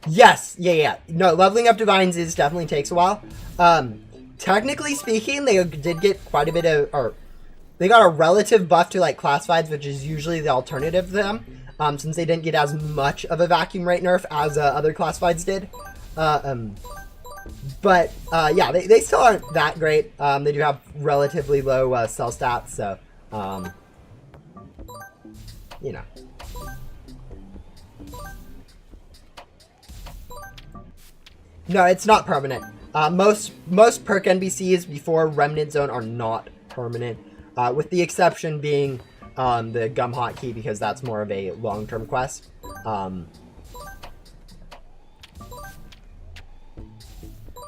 Yes, yeah. No, leveling up Divines definitely takes a while. Technically speaking, they did get quite a bit of, or they got a relative buff to like classifieds, which is usually the alternative to them, since they didn't get as much of a vacuum rate nerf as other classifieds did. But yeah, they still aren't that great. They do have relatively low cell stats, so you know. No, it's not permanent. Most perk NPCs before Remnant Zone are not permanent, with the exception being the Gum Hotkey, because that's more of a long-term quest.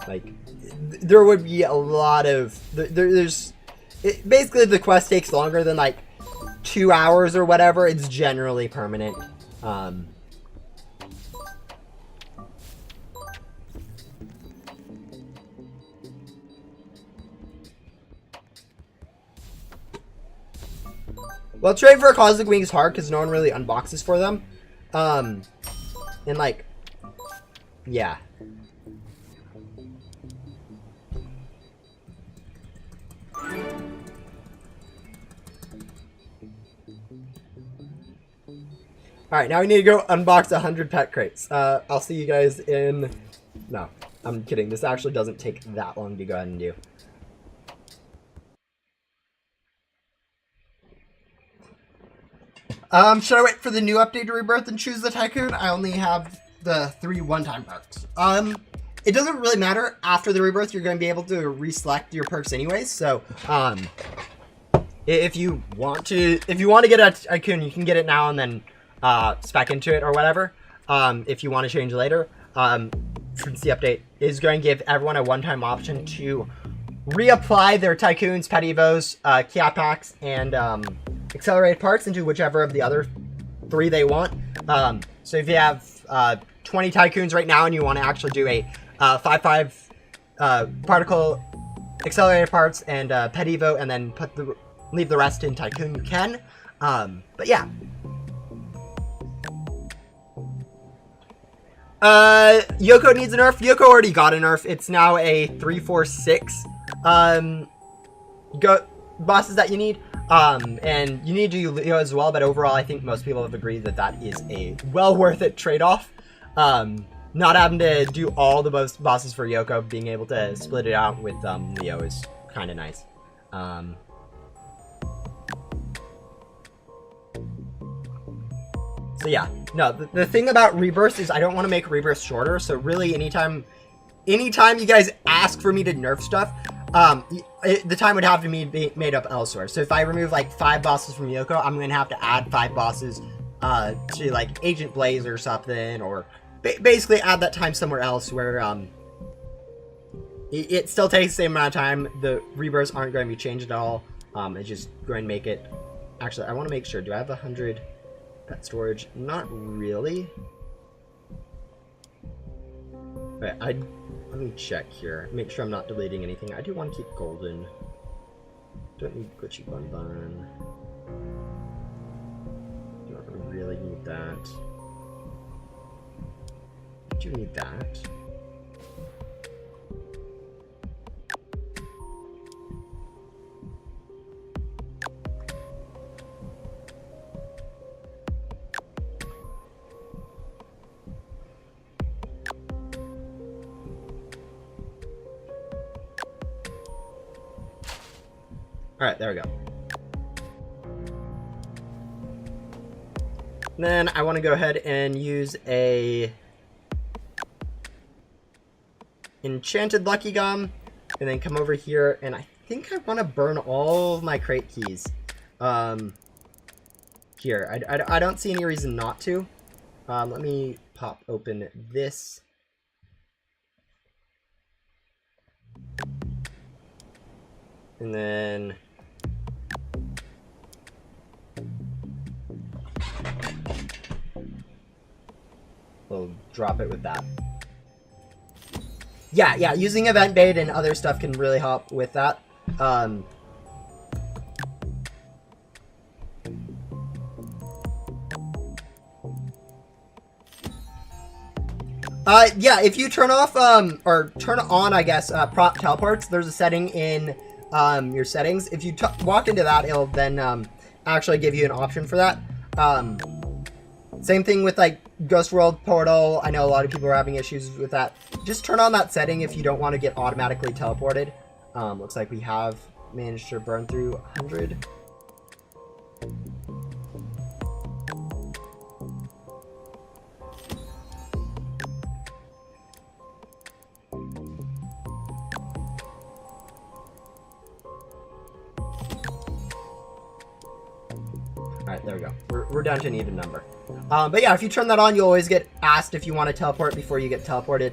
Like, there would be a lot of... basically, the quest takes longer than, like, 2 hours or whatever. It's generally permanent. Well, trading for a Cosmic Wing is hard because no one really unboxes for them. And, like, yeah. Alright, now we need to go unbox 100 pet crates. I'll see you guys in... No, I'm kidding. This actually doesn't take that long to go ahead and do. Should I wait for the new update to rebirth and choose the Tycoon? I only have the 3 one-time perks. It doesn't really matter. After the rebirth, you're going to be able to reselect your perks anyways. So, if you want to get a Tycoon, you can get it now and then spec into it or whatever. If you want to change later, since the update is going to give everyone a one-time option to reapply their Tycoons, Pet Evos, Kia Packs, and accelerated parts into whichever of the other 3 they want. So if you have 20 Tycoons right now and you want to actually do a 5/5 particle accelerated parts and Pet Evo, and then leave the rest in Tycoon, you can. But yeah. Yoko needs a nerf. Yoko already got a nerf. It's now a 3/4/6 bosses that you need. And you need to do Leo as well, but overall I think most people have agreed that that is a well worth it trade-off. Not having to do all the bosses for Yoko, being able to split it out with Leo is kind of nice. So yeah, no, the thing about rebirths is I don't want to make rebirths shorter, so really anytime you guys ask for me to nerf stuff, the time would have to be made up elsewhere. So if I remove like 5 bosses from Yoko, I'm going to have to add 5 bosses to like Agent Blaze or something, or basically add that time somewhere else where it still takes the same amount of time. The rebirths aren't going to be changed at all. It's just going to make it... Actually, I want to make sure. Do I have 100 pet storage? Not really. Wait, let me check here. Make sure I'm not deleting anything. I do want to keep golden. Don't need glitchy bun bun. Don't really need that. I do need that. Alright, there we go. Then I want to go ahead and use a Enchanted Lucky Gum, and then come over here, and I think I want to burn all of my crate keys. Here, I don't see any reason not to. Let me pop open this. And then... we'll drop it with that. Yeah, using event bait and other stuff can really help with that. Yeah, if you turn off, or turn on, I guess, prop teleports, there's a setting in your settings. If you walk into that, it'll then actually give you an option for that. Same thing with like Ghost World Portal. I know a lot of people are having issues with that. Just turn on that setting if you don't want to get automatically teleported. Looks like we have managed to burn through 100. Alright, there we go. We're down to an even number. But yeah, if you turn that on, you'll always get asked if you want to teleport before you get teleported.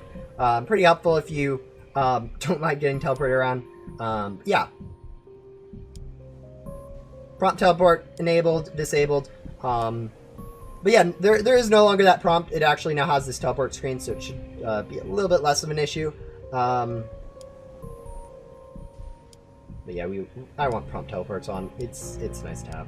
Pretty helpful if you don't like getting teleported around. Yeah. Prompt teleport enabled, disabled. But yeah, there is no longer that prompt. It actually now has this teleport screen, so it should be a little bit less of an issue. But yeah, I want prompt teleports on. It's nice to have.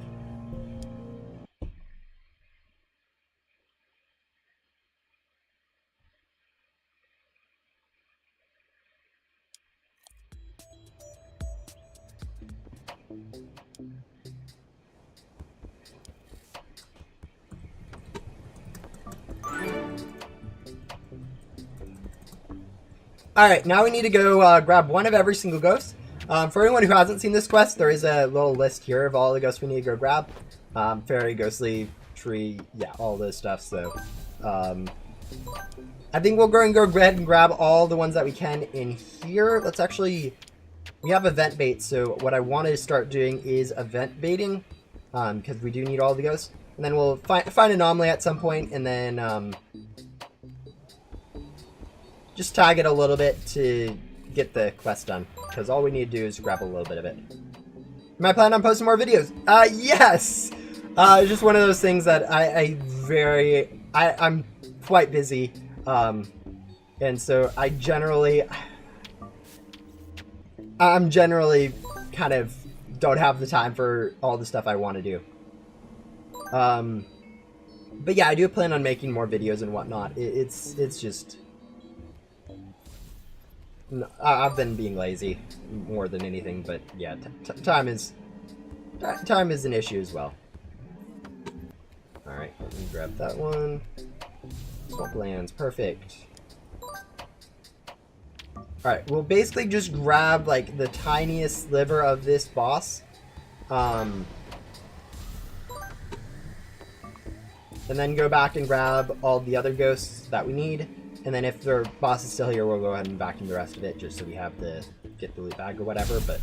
Alright, now we need to go grab one of every single ghost. For anyone who hasn't seen this quest, there is a little list here of all the ghosts we need to go grab. Fairy, ghostly, tree, yeah, all this stuff. So, I think we'll go ahead and grab all the ones that we can in here. Let's actually, we have event bait, so what I wanted to start doing is event baiting, because we do need all the ghosts. And then we'll find anomaly at some point, and then, just tag it a little bit to get the quest done, because all we need to do is grab a little bit of it. Am I planning on posting more videos? Yes! It's just one of those things that I'm quite busy, and so I'm generally kind of don't have the time for all the stuff I want to do. But yeah, I do plan on making more videos and whatnot. It's just... I've been being lazy more than anything, but yeah, time is an issue as well. All right, let me grab that one. Swamp lands, perfect. All right, we'll basically just grab like the tiniest sliver of this boss, and then go back and grab all the other ghosts that we need. And then if their boss is still here, we'll go ahead and vacuum the rest of it just so we have to get the loot bag or whatever, but...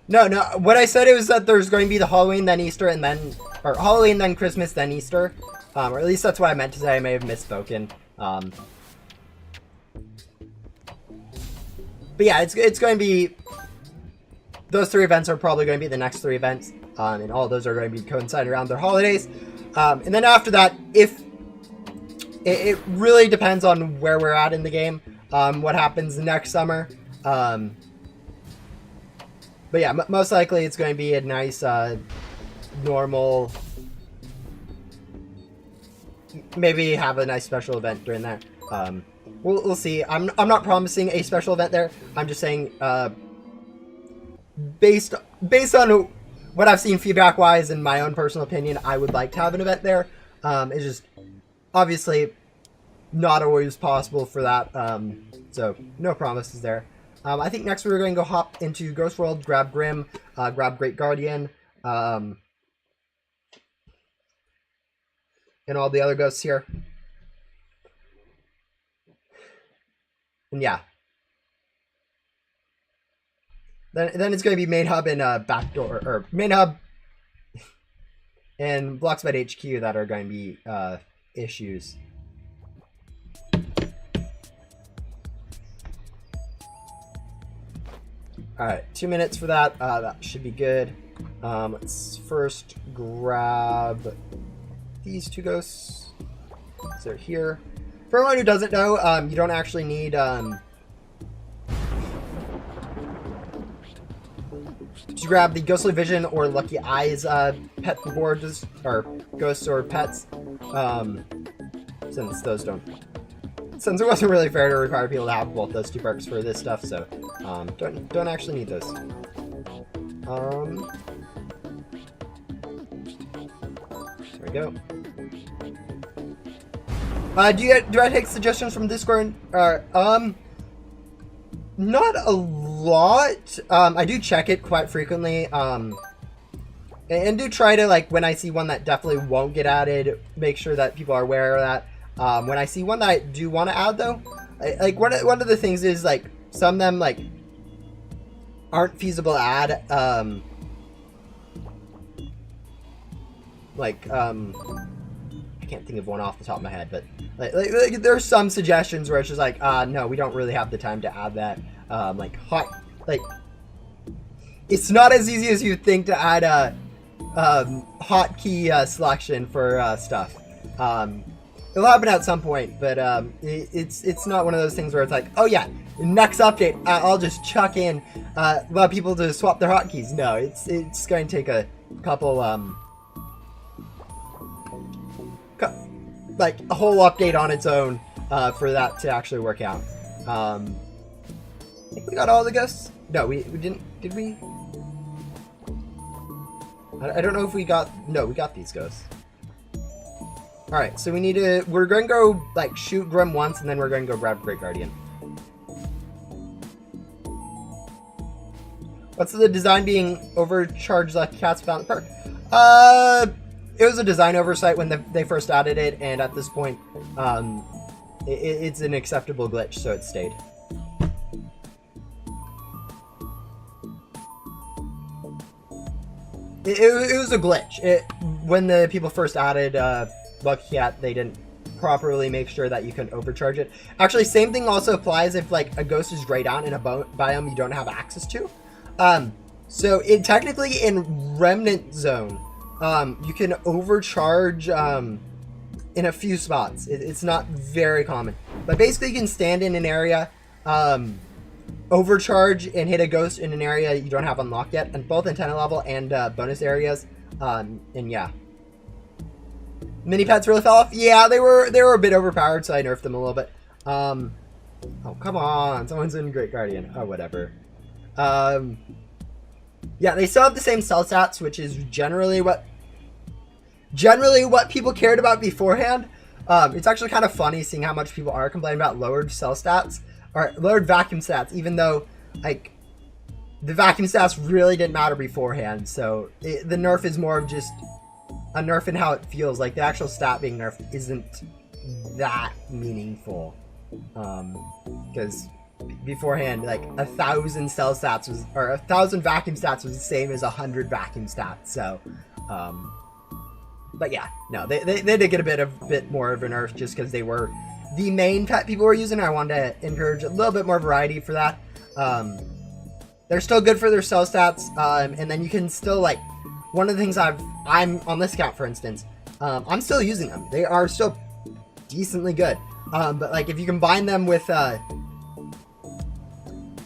No, what I said was that there's going to be the Halloween, then Easter, and then... Or Halloween, then Christmas, then Easter. Or at least that's what I meant to say. I may have misspoken. But yeah, it's going to be... Those 3 events are probably going to be the next 3 events. And all those are going to be coinciding around their holidays. And then after that, if... It really depends on where we're at in the game. What happens next summer. But yeah, most likely it's going to be a nice, normal... Maybe have a nice special event during that. We'll see. I'm not promising a special event there. I'm just saying, based on what I've seen feedback-wise and my own personal opinion, I would like to have an event there. It's just obviously not always possible for that. So no promises there. I think next we're going to go hop into Ghost World, grab Grim, grab Great Guardian, and all the other ghosts here. And yeah. Then it's going to be main hub and backdoor, or main hub and Blocksmith HQ that are going to be issues. Alright, 2 minutes for that. That should be good. Let's first grab these 2 ghosts. So they're here. For anyone who doesn't know, you don't actually need to grab the Ghostly Vision or Lucky Eyes pet boards, or ghosts or pets, since those don't. Since it wasn't really fair to require people to have both those 2 perks for this stuff, so don't actually need those. There we go. Do I take suggestions from Discord? Not a lot. I do check it quite frequently. And do try to, like, when I see one that definitely won't get added, make sure that people are aware of that. When I see one that I do want to add, though, like one of the things is, like, some of them, like, aren't feasible to add. I can't think of one off the top of my head, but like there's some suggestions where it's just like, no, we don't really have the time to add that. It's not as easy as you think to add a hotkey selection for stuff. It'll happen at some point, but it's not one of those things where it's like, oh yeah, next update, I'll just chuck in allow people to swap their hotkeys. No, it's going to take a couple like a whole update on its own for that to actually work out. I think we got all the ghosts. No, we didn't. Did we? I don't know if we got. No, we got these ghosts. All right, so we need to. We're going to go like shoot Grim once, and then we're going to go grab Great Guardian. What's the design being overcharged like cats found the perk? It was a design oversight when they first added it, and at this point, it's an acceptable glitch, so it stayed. It was a glitch. When the people first added Lucky Cat, they didn't properly make sure that you can overcharge it. Actually, same thing also applies if like a ghost is grayed out in a biome you don't have access to. So it technically in Remnant Zone, you can overcharge in a few spots. It's not very common, but basically you can stand in an area, overcharge and hit a ghost in an area you don't have unlocked yet, and both antenna level and bonus areas. And yeah, mini pets really fell off. Yeah, they were a bit overpowered, so I nerfed them a little bit. Oh come on, someone's in Great Guardian. Oh whatever. Yeah, they still have the same cell stats, which is generally what people cared about beforehand. It's actually kind of funny seeing how much people are complaining about lowered cell stats or lowered vacuum stats, even though like the vacuum stats really didn't matter beforehand. So the nerf is more of just a nerf in how it feels. Like the actual stat being nerfed isn't that meaningful, because beforehand, like 1,000 cell stats was, or 1,000 vacuum stats was the same as 100 vacuum stats. So, but yeah, no, they did get a bit more of a nerf just because they were the main pet people were using. I wanted to encourage a little bit more variety for that. They're still good for their cell stats, and then you can still like one of the things I'm on this account, for instance, I'm still using them. They are still decently good, but like if you combine them with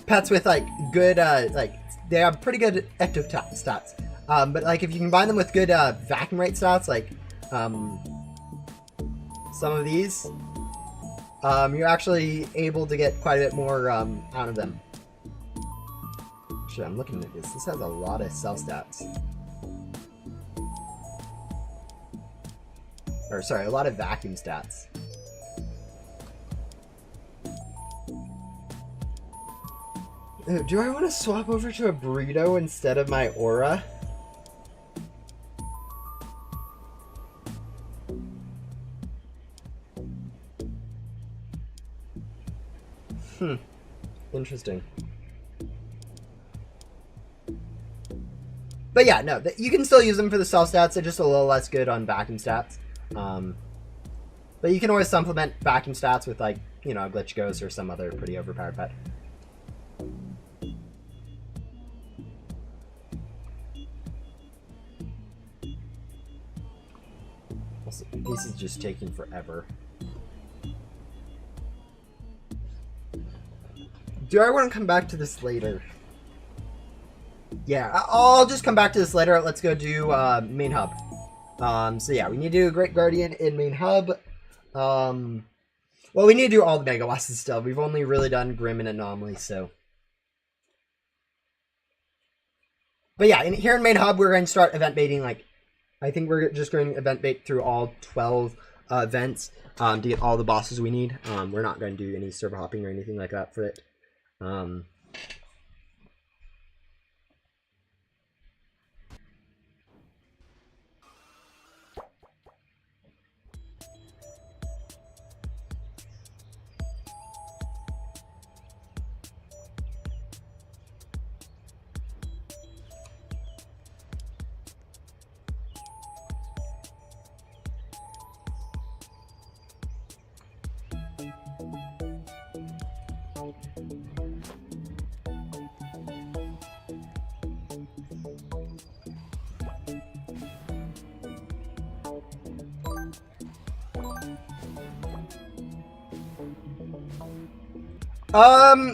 pets with like good like they have pretty good ecto stats, but like if you combine them with good vacuum rate stats, like some of these, you're actually able to get quite a bit more out of them. Actually, I'm looking at this has a lot of cell stats, or sorry, a lot of vacuum stats. Do I want to swap over to a burrito instead of my aura? Interesting. But yeah, no, you can still use them for the self stats. They're just a little less good on vacuum stats. But you can always supplement vacuum stats with, like, you know, a Glitch Ghost or some other pretty overpowered pet. Also, this is just taking forever. Do I want to come back to this later? Yeah, I'll just come back to this later. Let's go do main hub. So yeah, we need to do a Great Guardian in main hub. Well, we need to do all the Mega Bosses still. We've only really done Grim and Anomaly, so. But yeah, here in main hub, we're going to start event baiting. Like, I think we're just going to event bait through all 12 events to get all the bosses we need. We're not going to do any server hopping or anything like that for it.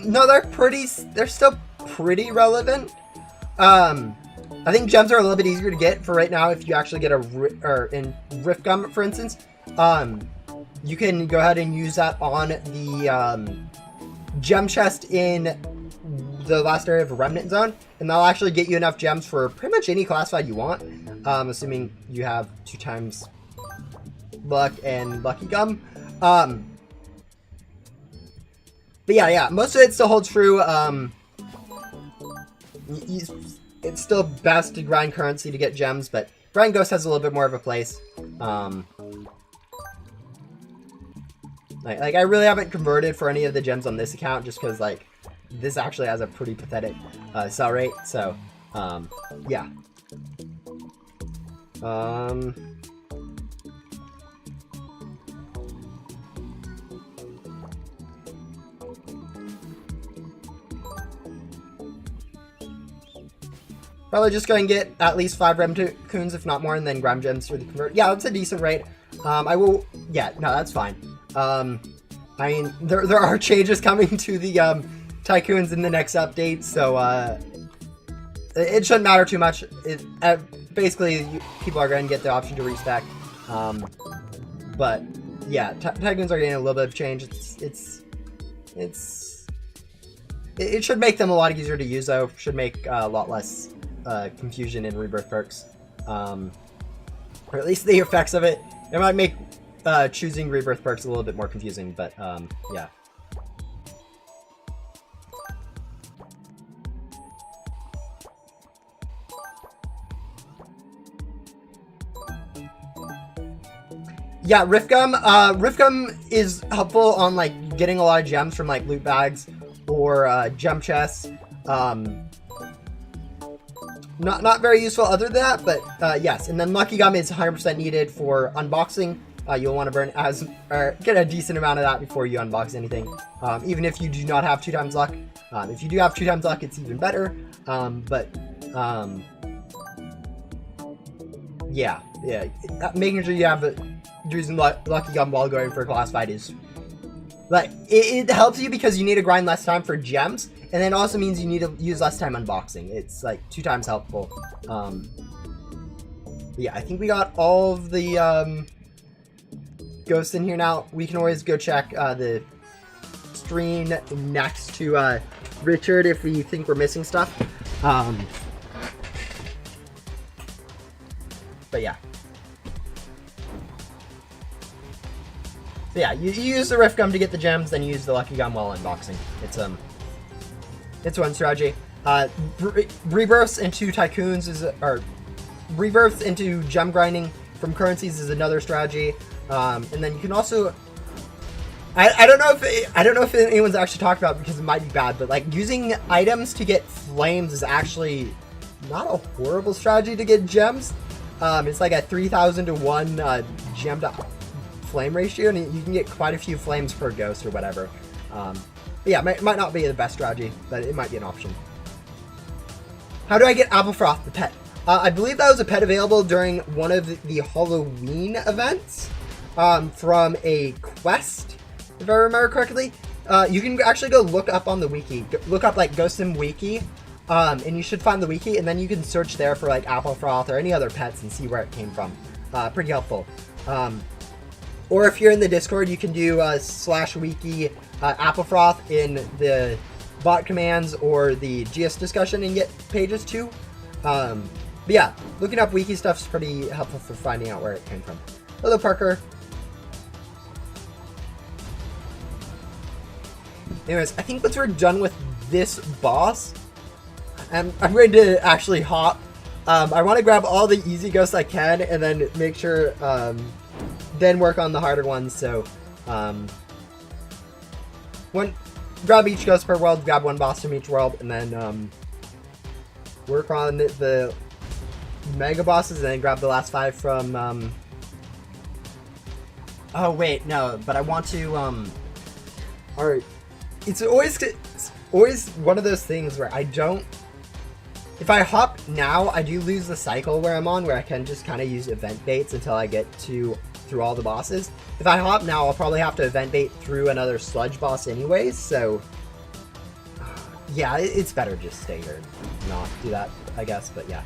No, they're still pretty relevant. I think gems are a little bit easier to get for right now if you actually get in Rift Gum, for instance. You can go ahead and use that on the gem chest in the last area of Remnant Zone, and that'll actually get you enough gems for pretty much any classified you want, assuming you have 2 times luck and Lucky Gum. But yeah, most of it still holds true. It's still best to grind currency to get gems, but Grind Ghost has a little bit more of a place. Like I really haven't converted for any of the gems on this account just because, like, this actually has a pretty pathetic sell rate. So, yeah. Probably just go and get at least 5 Rem Coons, if not more, and then Grime Gems for the convert. Yeah, that's a decent rate. I will... Yeah, no, that's fine. I mean, there are changes coming to the Tycoons in the next update, so it shouldn't matter too much. Basically, people are going to get the option to respec. But, yeah, Tycoons are getting a little bit of change. It should make them a lot easier to use, though. Should make a lot less... confusion in rebirth perks, or at least the effects of it. It might make choosing rebirth perks a little bit more confusing, but yeah. Yeah, Rift Gum. Rift Gum is helpful on, like, getting a lot of gems from, like, loot bags or gem chests. Not very useful other than that, but yes. And then Lucky Gum is 100% needed for unboxing. You'll want to burn get a decent amount of that before you unbox anything, even if you do not have 2 times luck. If you do have 2 times luck, it's even better. Yeah, making sure you have using Lucky Gum while going for a class fight is, like, it helps you because you need to grind less time for gems. And then it also means you need to use less time unboxing. It's like 2 times helpful. Yeah, I think we got all of the ghosts in here now. We can always go check the screen next to Richard if we think we're missing stuff. But yeah. So yeah, you use the Rift Gum to get the gems, then you use the Lucky Gum while unboxing. It's one strategy. Rebirths into tycoons or rebirths into gem grinding from currencies is another strategy. And then you can also, I don't know if anyone's actually talked about it because it might be bad, but like using items to get flames is actually not a horrible strategy to get gems. It's like a 3,000 to 1 gem to flame ratio, and you can get quite a few flames per ghost or whatever. But yeah, might not be the best strategy, but it might be an option. How do I get Applefroth, the pet? I believe that was a pet available during one of the Halloween events from a quest, if I remember correctly. You can actually go look up on the wiki. Look up like GhostSim wiki, and you should find the wiki, and then you can search there for like Applefroth or any other pets and see where it came from. Pretty helpful. Or if you're in the Discord, you can do /wiki Applefroth in the bot commands or the GS discussion and get pages too. But yeah, looking up wiki stuff is pretty helpful for finding out where it came from. Hello, Parker. Anyways, I think once we're done with this boss, I'm ready to actually hop. I want to grab all the easy ghosts I can and then make sure, then work on the harder ones. So, grab each ghost per world, grab one boss from each world, and then work on the mega bosses, and then grab the last 5 from. Oh wait, no, but I want to. Alright, it's always one of those things where I don't. If I hop now, I do lose the cycle where I'm on, where I can just kind of use event baits until I get through all the bosses. If I hop now, I'll probably have to event bait through another sludge boss anyways, so yeah, it's better just stay here and not do that, I guess, but yeah.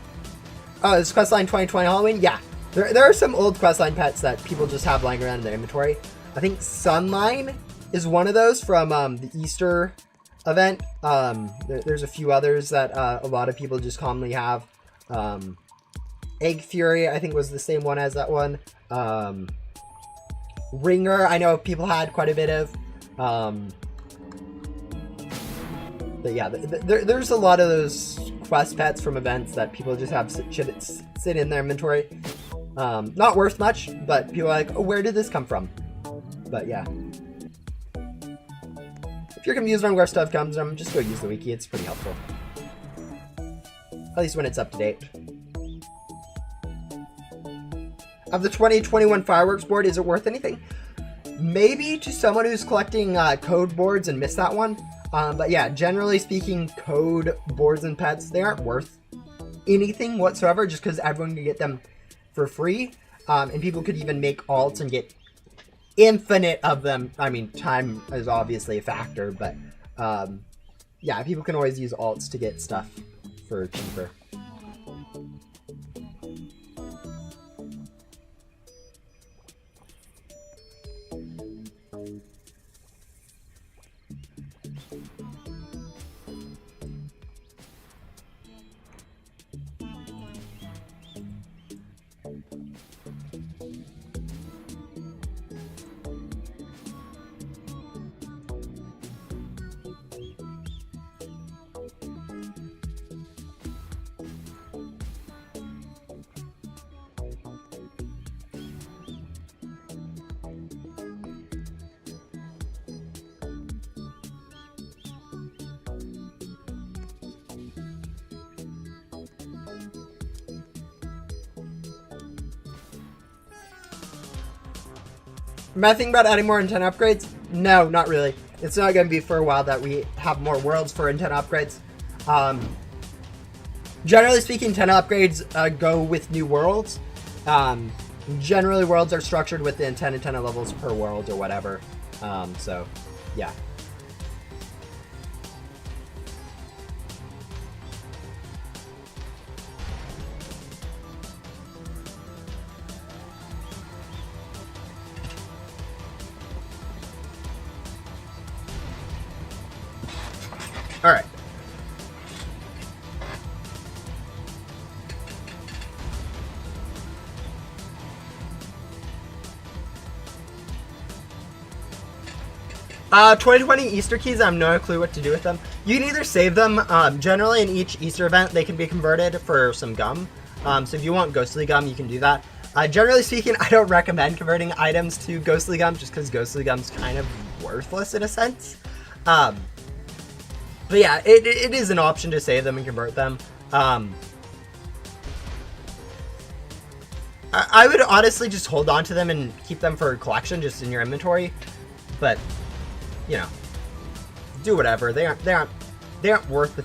Oh, this questline 2020 Halloween? Yeah, there are some old questline pets that people just have lying around in their inventory. I think Sunline is one of those from the Easter event. There's a few others that a lot of people just commonly have. Egg Fury, I think, was the same one as that one. Ringer, I know people had quite a bit of. But yeah, there's a lot of those quest pets from events that people just have sit in their inventory. Not worth much, but people are like, oh, where did this come from? But yeah. If you're confused on where stuff comes from, just go use the wiki. It's pretty helpful. At least when it's up to date. Of the 2021 fireworks board, is it worth anything? Maybe to someone who's collecting code boards and missed that one. But yeah, generally speaking, code boards and pets, they aren't worth anything whatsoever just because everyone can get them for free. And people could even make alts and get infinite of them. I mean, time is obviously a factor, but yeah, people can always use alts to get stuff for cheaper. Am I thinking about adding more antenna upgrades? No, not really. It's not going to be for a while that we have more worlds for antenna upgrades. Generally speaking, antenna upgrades go with new worlds. Generally, worlds are structured with the antenna levels per world or whatever. So, yeah. All right. 2020 Easter keys, I have no clue what to do with them. You can either save them. Generally, in each Easter event, they can be converted for some gum. So if you want ghostly gum, you can do that. Generally speaking, I don't recommend converting items to ghostly gum just because ghostly gum's kind of worthless in a sense. But yeah, it is an option to save them and convert them. I would honestly just hold on to them and keep them for collection just in your inventory. But, you know, do whatever. They aren't worth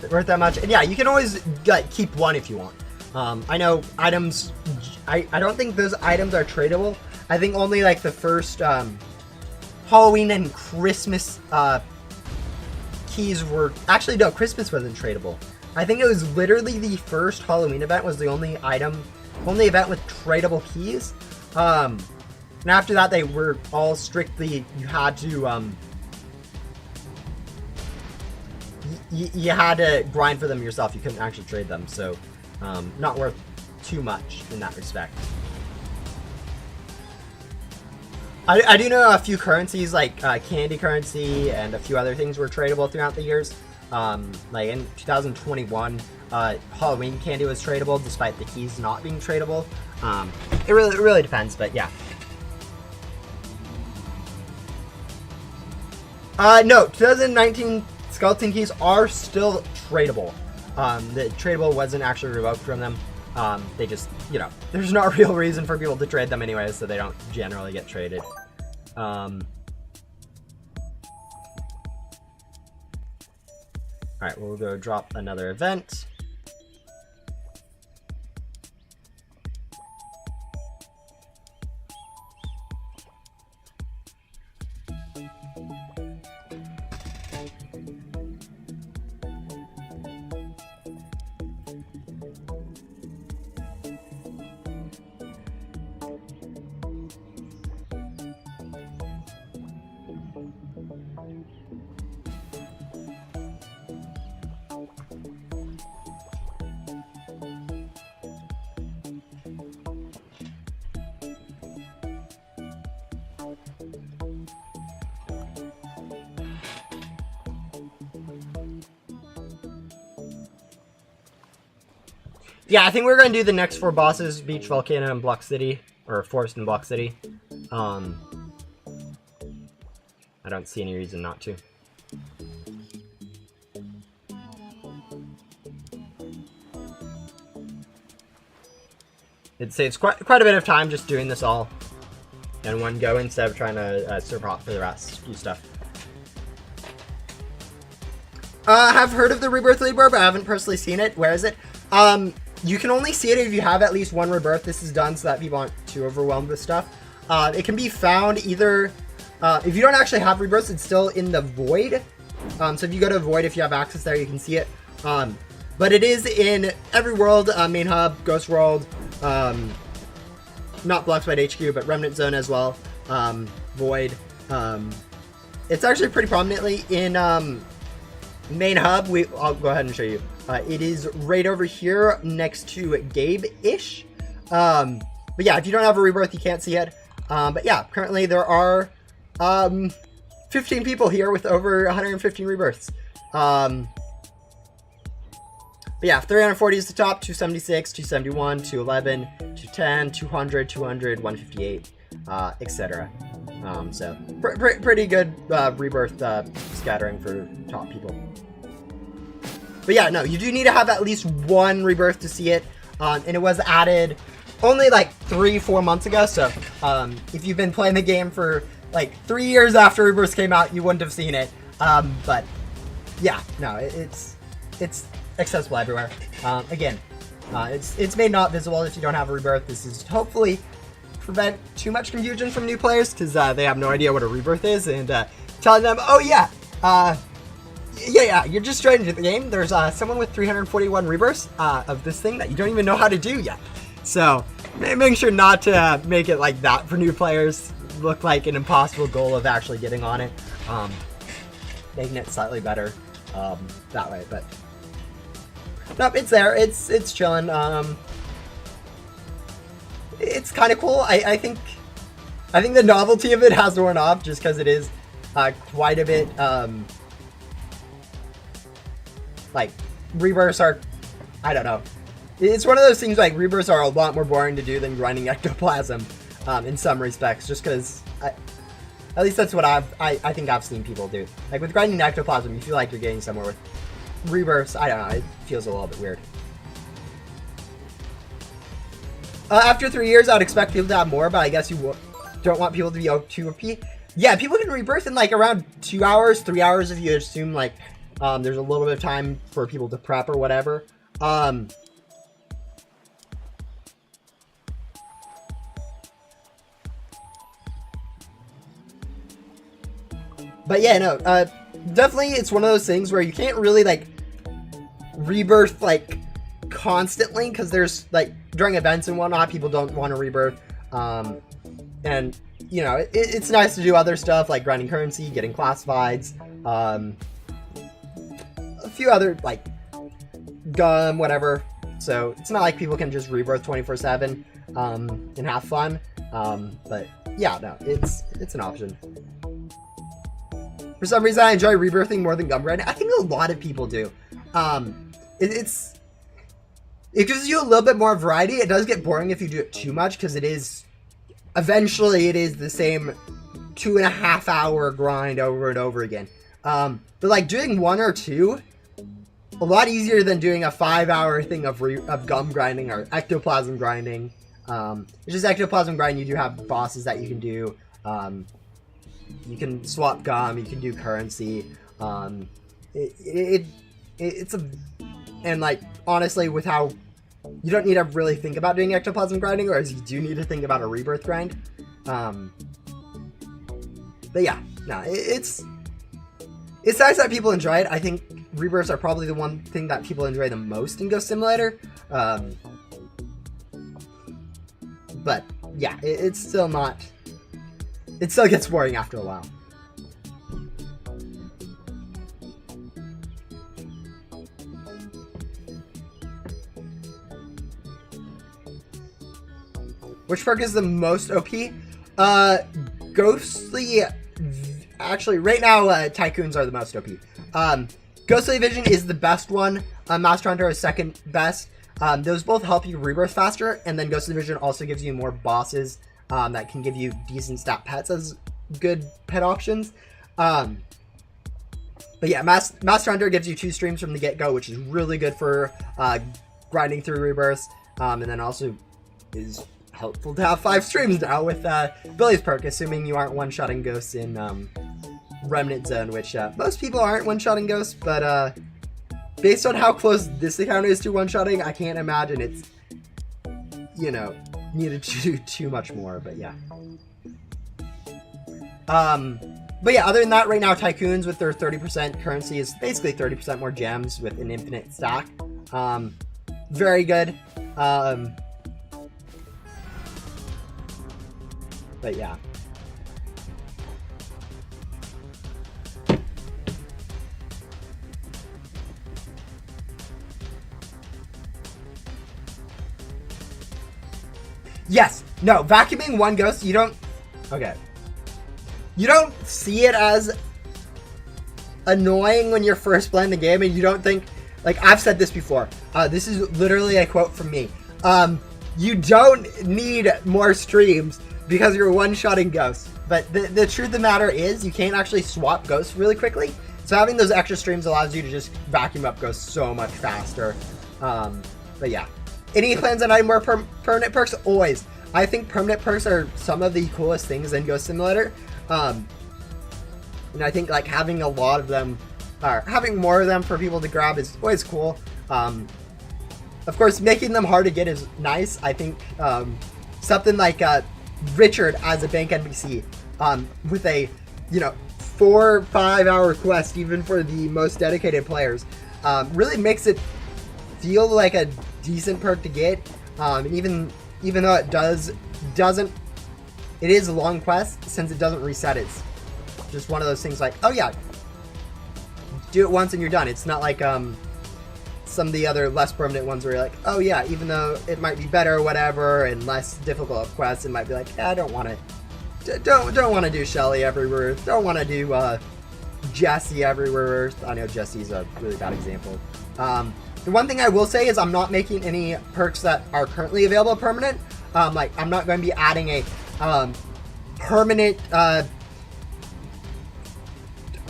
that much. And yeah, you can always keep one if you want. I know items, I don't think those items are tradable. I think only like the first Halloween and Christmas keys were, actually no, Christmas wasn't tradable. I think it was literally the first Halloween event was the only event with tradable keys. And after that they were all strictly, you had to you had to grind for them yourself. You couldn't actually trade them, so not worth too much in that respect. I do know a few currencies like candy currency and a few other things were tradable throughout the years. Like in 2021, Halloween candy was tradable despite the keys not being tradable. It really depends, but yeah. No, 2019 skeleton keys are still tradable. The tradable wasn't actually revoked from them. They just, you know, there's no real reason for people to trade them anyways, so they don't generally get traded. Alright, we'll go drop another event. Yeah, I think we're going to do the next 4 bosses, Beach, Volcano, and Block City. Or Forest and Block City. I don't see any reason not to. It saves quite a bit of time just doing this all in one go instead of trying to serve hot for the rest few stuff. I have heard of the Rebirth leaderboard, but I haven't personally seen it. Where is it? You can only see it if you have at least 1 rebirth. This is done so that people aren't too overwhelmed with stuff. It can be found either, if you don't actually have rebirths, it's still in the Void. So if you go to Void, if you have access there, you can see it. But it is in every world, Main Hub, Ghost World, not Bloxbite HQ, but Remnant Zone as well, Void. It's actually pretty prominently in Main Hub. I'll go ahead and show you. It is right over here next to Gabe-ish. But yeah, if you don't have a rebirth, you can't see it. But yeah, currently there are 15 people here with over 115 rebirths. But yeah, 340 is the top, 276, 271, 211, 210, 200, 200, 158, etc. So pretty good rebirth scattering for top people. But yeah, no, you do need to have at least 1 rebirth to see it, and it was added only like 3-4 months ago, so if you've been playing the game for like 3 years after rebirths came out, you wouldn't have seen it. But yeah, no, it's accessible everywhere. Again, it's made not visible if you don't have a rebirth. This is hopefully prevent too much confusion from new players, because they have no idea what a rebirth is, and telling them, oh yeah, yeah, you're just straight into the game. There's someone with 341 rebirths of this thing that you don't even know how to do yet. So making sure not to make it like that for new players. Look like an impossible goal of actually getting on it. Making it slightly better that way. But nope, it's there. It's chilling. It's kind of cool. I think I think the novelty of it has worn off just because it is quite a bit, like, rebirths are, I don't know. It's one of those things like rebirths are a lot more boring to do than grinding ectoplasm in some respects, just because, at least that's what I think I've seen people do. Like with grinding ectoplasm, you feel like you're getting somewhere. With rebirths, I don't know, it feels a little bit weird. After 3 years, I'd expect people to have more, but I guess you don't want people to be too OP. Yeah, people can rebirth in like around 2 hours, 3 hours if you assume like there's a little bit of time for people to prep or whatever. But yeah, no, definitely it's one of those things where you can't really like rebirth like constantly because there's like during events and whatnot, people don't want to rebirth. And you know, it's nice to do other stuff like grinding currency, getting classifieds, a few other like gum, whatever. So it's not like people can just rebirth 24/7 and have fun. But yeah, no, it's an option. For some reason, I enjoy rebirthing more than gum grinding. I think a lot of people do. It gives you a little bit more variety. It does get boring if you do it too much because eventually it is the same 2.5 hour grind over and over again. But like doing 1 or 2, a lot easier than doing a 5 hour thing of gum grinding or ectoplasm grinding. It's just ectoplasm grinding. You do have bosses that you can do. You can swap gum, you can do currency. It's and like honestly, with how you don't need to really think about doing ectoplasm grinding, whereas you do need to think about a rebirth grind. But yeah, no, it's nice that people enjoy it. I think rebirths are probably the one thing that people enjoy the most in Ghost Simulator. But yeah, it's still not. It still gets boring after a while. Which perk is the most OP? Ghostly... Actually, right now, Tycoons are the most OP. Ghostly Vision is the best one. Master Hunter is second best. Those both help you rebirth faster, and then Ghostly Vision also gives you more bosses that can give you decent stat pets as good pet options. But yeah, Master Hunter gives you 2 streams from the get-go, which is really good for grinding through rebirths. And then also is helpful to have 5 streams now with Billy's perk, assuming you aren't one-shotting ghosts in Remnant Zone, which most people aren't one-shotting ghosts, but based on how close this account is to one-shotting, I can't imagine it's, you know, needed to do too much more, but yeah. But yeah, other than that, right now, Tycoons with their 30% currency is basically 30% more gems with an infinite stack. Very good. But yeah. Yes. No, vacuuming one ghost, you don't... Okay. You don't see it as annoying when you're first playing the game, and you don't think... Like, I've said this before. This is literally a quote from me. You don't need more streams because you're one-shotting ghosts. But the truth of the matter is, you can't actually swap ghosts really quickly. So having those extra streams allows you to just vacuum up ghosts so much faster. But yeah. Any plans on adding more permanent perks? Always. I think permanent perks are some of the coolest things in Ghost Simulator. And I think like having a lot of them, or having more of them for people to grab is always cool. Of course, making them hard to get is nice. I think something like Rich-ard as a bank NPC with a 4 or 5 hour quest, even for the most dedicated players, really makes it feel like a decent perk to get. And even though it doesn't, it is a long quest since it doesn't reset. It's just one of those things like, oh yeah, do it once and you're done. It's not like some of the other less permanent ones where you're like, oh yeah, even though it might be better or whatever and less difficult of quests, it might be like, I don't want to don't want to do Shelly everywhere. Don't want to do Jesse everywhere. I know Jesse's a really bad example. The one thing I will say is I'm not making any perks that are currently available permanent. Like, I'm not going to be adding a permanent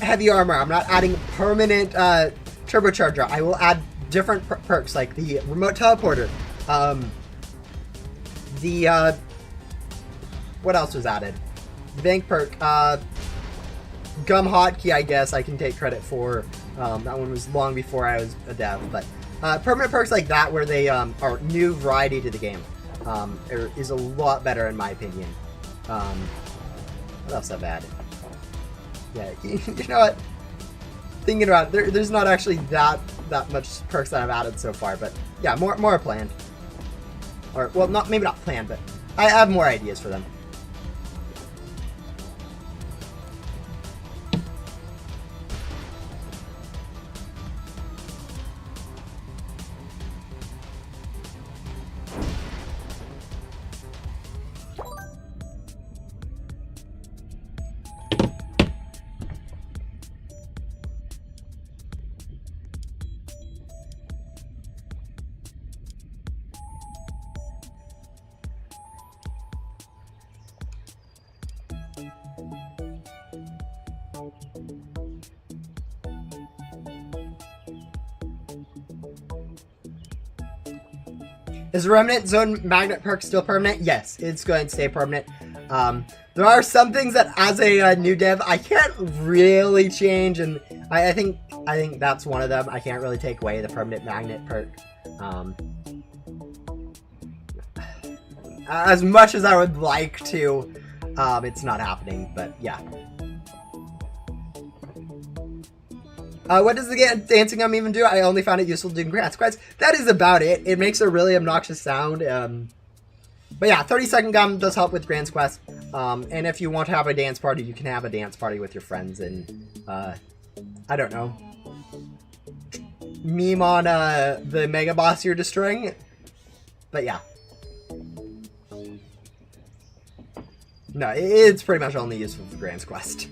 heavy armor. I'm not adding permanent turbocharger. I will add different perks like the remote teleporter. What else was added? The bank perk. Gum hotkey, I guess I can take credit for. That one was long before I was a dev, but permanent perks like that where they are new variety to the game is a lot better in my opinion. What else have I added? Yeah, you know what? Thinking about it, there's not actually that much perks that I've added so far, but yeah, more planned. Or well, maybe not planned, but I have more ideas for them. Is the Remnant Zone magnet perk still permanent? Yes, it's going to stay permanent. There are some things that, as a new dev, I can't really change, and I think that's one of them. I can't really take away the permanent magnet perk. As much as I would like to, it's not happening. But yeah. What does the dancing gum even do? I only found it useful doing grass quests. That is about it. It makes a really obnoxious sound. But yeah, 30-second gum does help with Grand's Quest. And if you want to have a dance party, you can have a dance party with your friends and, I don't know, meme on the mega boss you're destroying. But yeah. No, it's pretty much only useful for Grand's Quest.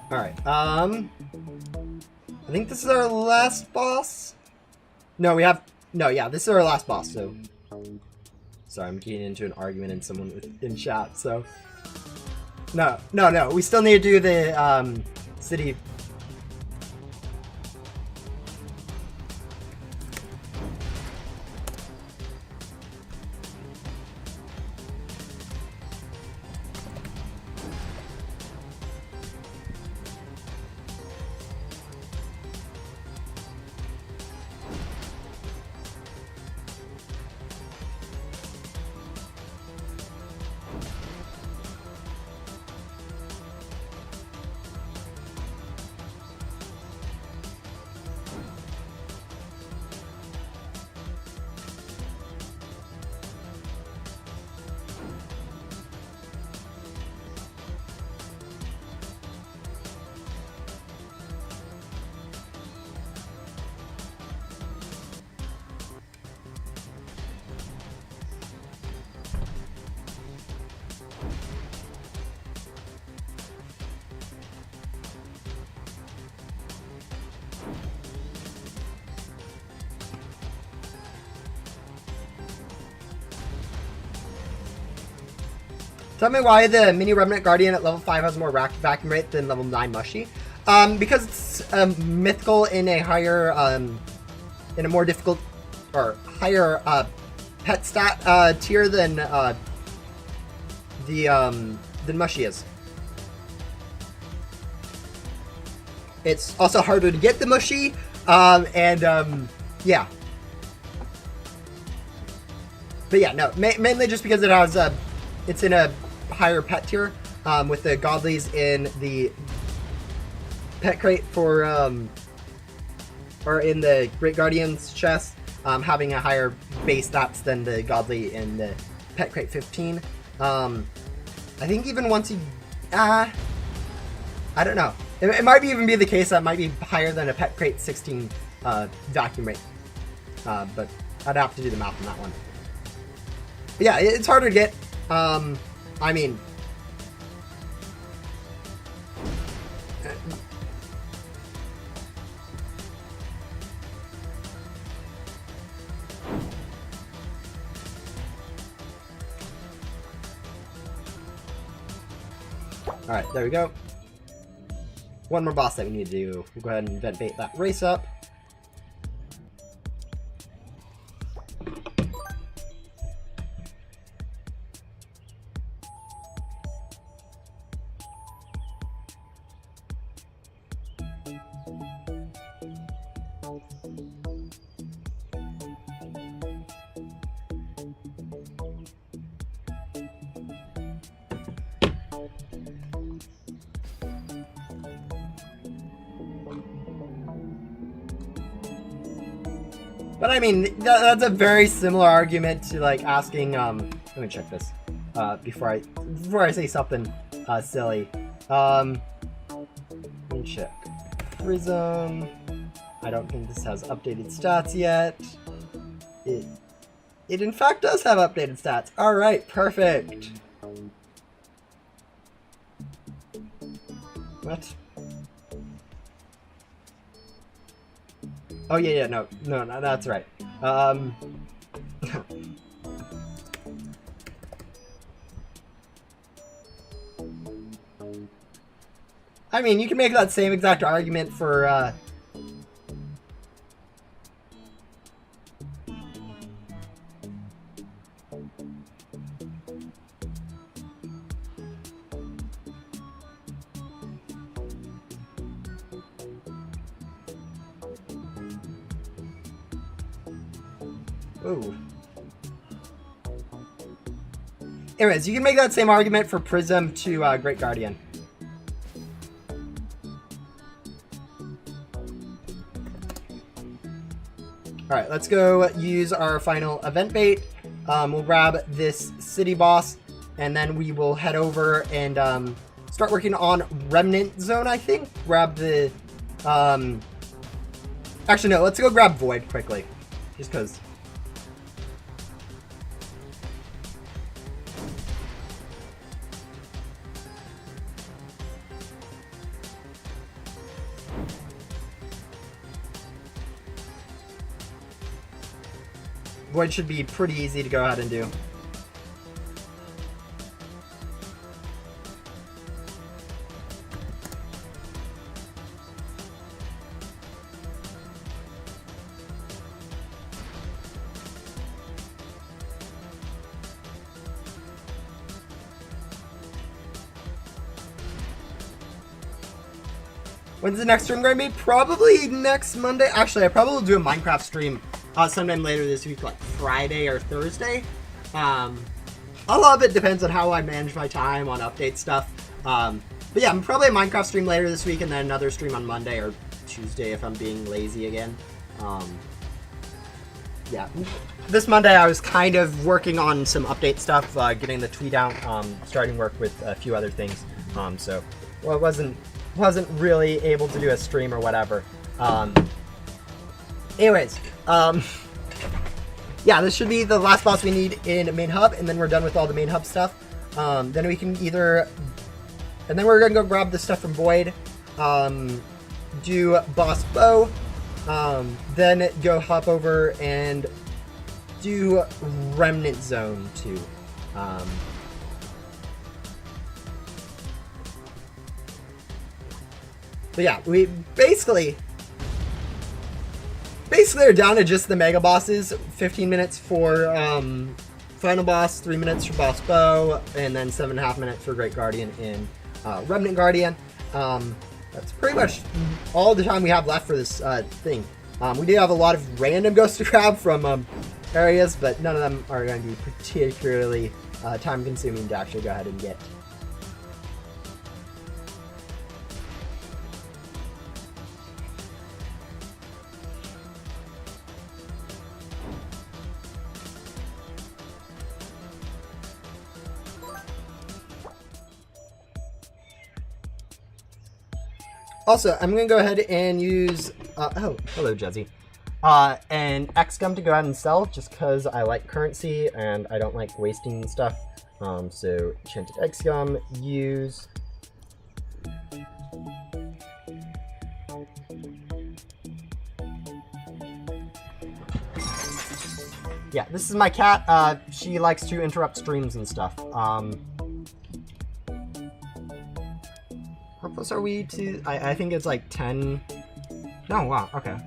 Alright, I think this is our last boss. No, we have... No, yeah, this is our last boss, so... Sorry, I'm getting into an argument in someone in chat, so... No, we still need to do the, city... Tell me why the mini Remnant Guardian at level 5 has more vacuum rate than level 9 Mushy. Because it's mythical in a higher, in a more difficult, or higher pet stat tier than Mushy is. It's also harder to get the Mushy, yeah. But yeah, no, mainly just because it has it's in a higher pet tier, with the godlies in the pet crate for or in the Great Guardian's chest, having a higher base stats than the godly in the pet crate 15. I think even once you I don't know, it might even be the case that it might be higher than a pet crate 16 vacuum rate, but I'd have to do the math on that one. But yeah, it's harder to get. I mean, all right, there we go. One more boss that we need to do. We'll go ahead and event bait that race up. But I mean, that's a very similar argument to like asking. Let me check this before I say something silly. Let me check. Prism. I don't think this has updated stats yet. It in fact does have updated stats. All right, perfect. What? Oh yeah, no, that's right. I mean, you can make that same exact argument for, Ooh. Anyways, you can make that same argument for Prism to Great Guardian. Alright, let's go use our final event bait. We'll grab this city boss, and then we will head over and start working on Remnant Zone, I think. Grab the... Actually, no, let's go grab Void quickly. Just because... Void should be pretty easy to go ahead and do. When's the next stream going to be? Probably next Monday. Actually, I probably will do a Minecraft stream sometime later this week, like Friday or Thursday. A lot of it depends on how I manage my time on update stuff. But yeah, probably a Minecraft stream later this week, and then another stream on Monday or Tuesday if I'm being lazy again. Yeah, this Monday I was kind of working on some update stuff, getting the tweet out, starting work with a few other things. So well, I wasn't really able to do a stream or whatever. Anyways, yeah, this should be the last boss we need in main hub, and then we're done with all the main hub stuff. Then we can either, and then we're gonna go grab the stuff from Void, do boss bow, then go hop over and do Remnant Zone 2. But yeah, we basically are down to just the mega bosses. 15 minutes for final boss, 3 minutes for boss bow, and then 7.5 minutes for Great Guardian in Remnant Guardian. That's pretty much all the time we have left for this thing. We do have a lot of random ghosts to grab from areas, but none of them are going to be particularly time consuming to actually go ahead and get. Also, I'm going to go ahead and use, oh, hello, Jezzy, an X-Gum to go ahead and sell, just because I like currency, and I don't like wasting stuff. So, Enchanted X-Gum, use. Yeah, this is my cat. She likes to interrupt streams and stuff. How close are we to... I think it's like 10... No, wow, okay.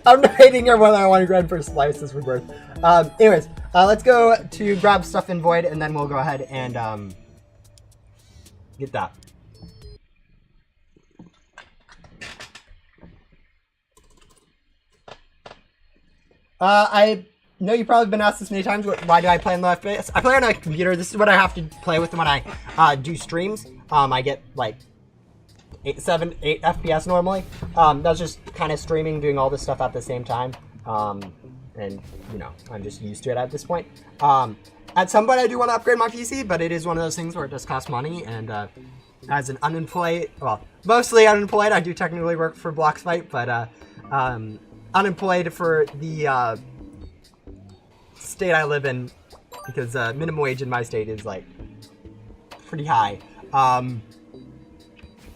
I'm not hating her whether I want to grind for a slice. This would work. Anyways, let's go to grab stuff in Void, and then we'll go ahead and get that. I know you've probably been asked this many times, why do I play on low FPS? I play on a computer. This is what I have to play with when I do streams. I get like 8 FPS normally. That's just kind of streaming, doing all this stuff at the same time. And, you know, I'm just used to it at this point. At some point I do want to upgrade my PC, but it is one of those things where it does cost money, and as an unemployed, well, mostly unemployed, I do technically work for Bloxfight, but unemployed for the state I live in, because minimum wage in my state is like pretty high.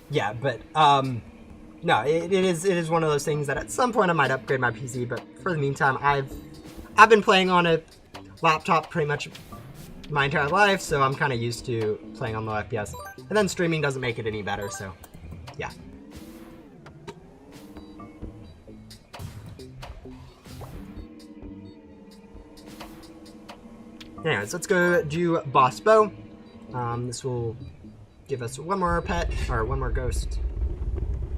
Yeah, but no, it is one of those things that at some point I might upgrade my PC, but for the meantime, I've been playing on a laptop pretty much my entire life, so I'm kind of used to playing on low FPS. And then streaming doesn't make it any better, so yeah. Anyways, let's go do Boss Bow. This will give us one more pet, or one more ghost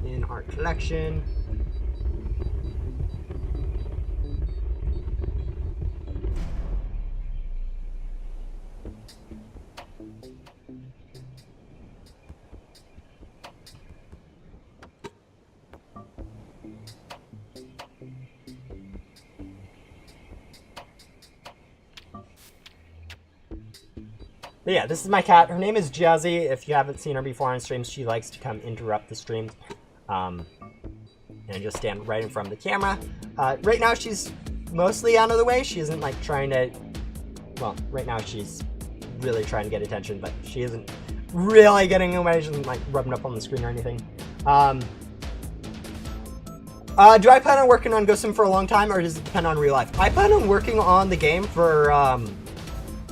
in our collection. But yeah, this is my cat. Her name is Jazzy. If you haven't seen her before on streams, she likes to come interrupt the streams and just stand right in front of the camera. Right now, she's mostly out of the way. She isn't like trying to... Well, right now she's really trying to get attention, but she isn't really getting away. She isn't like rubbing up on the screen or anything. Do I plan on working on Ghost Sim for a long time, or does it depend on real life? I plan on working on the game for...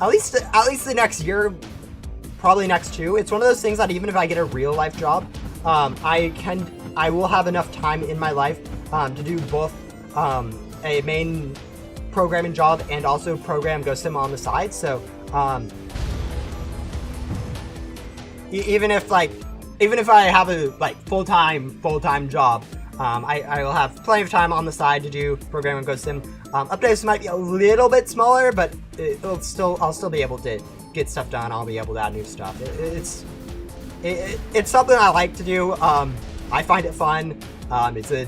At least the next year, probably next 2. It's one of those things that even if I get a real life job, I will have enough time in my life to do both a main programming job and also program Ghost Sim on the side. So even if I have a full-time job, I will have plenty of time on the side to do programming Ghost Sim. Updates might be a little bit smaller, but I'll still be able to get stuff done. I'll be able to add new stuff. It's something I like to do. I find it fun. It's a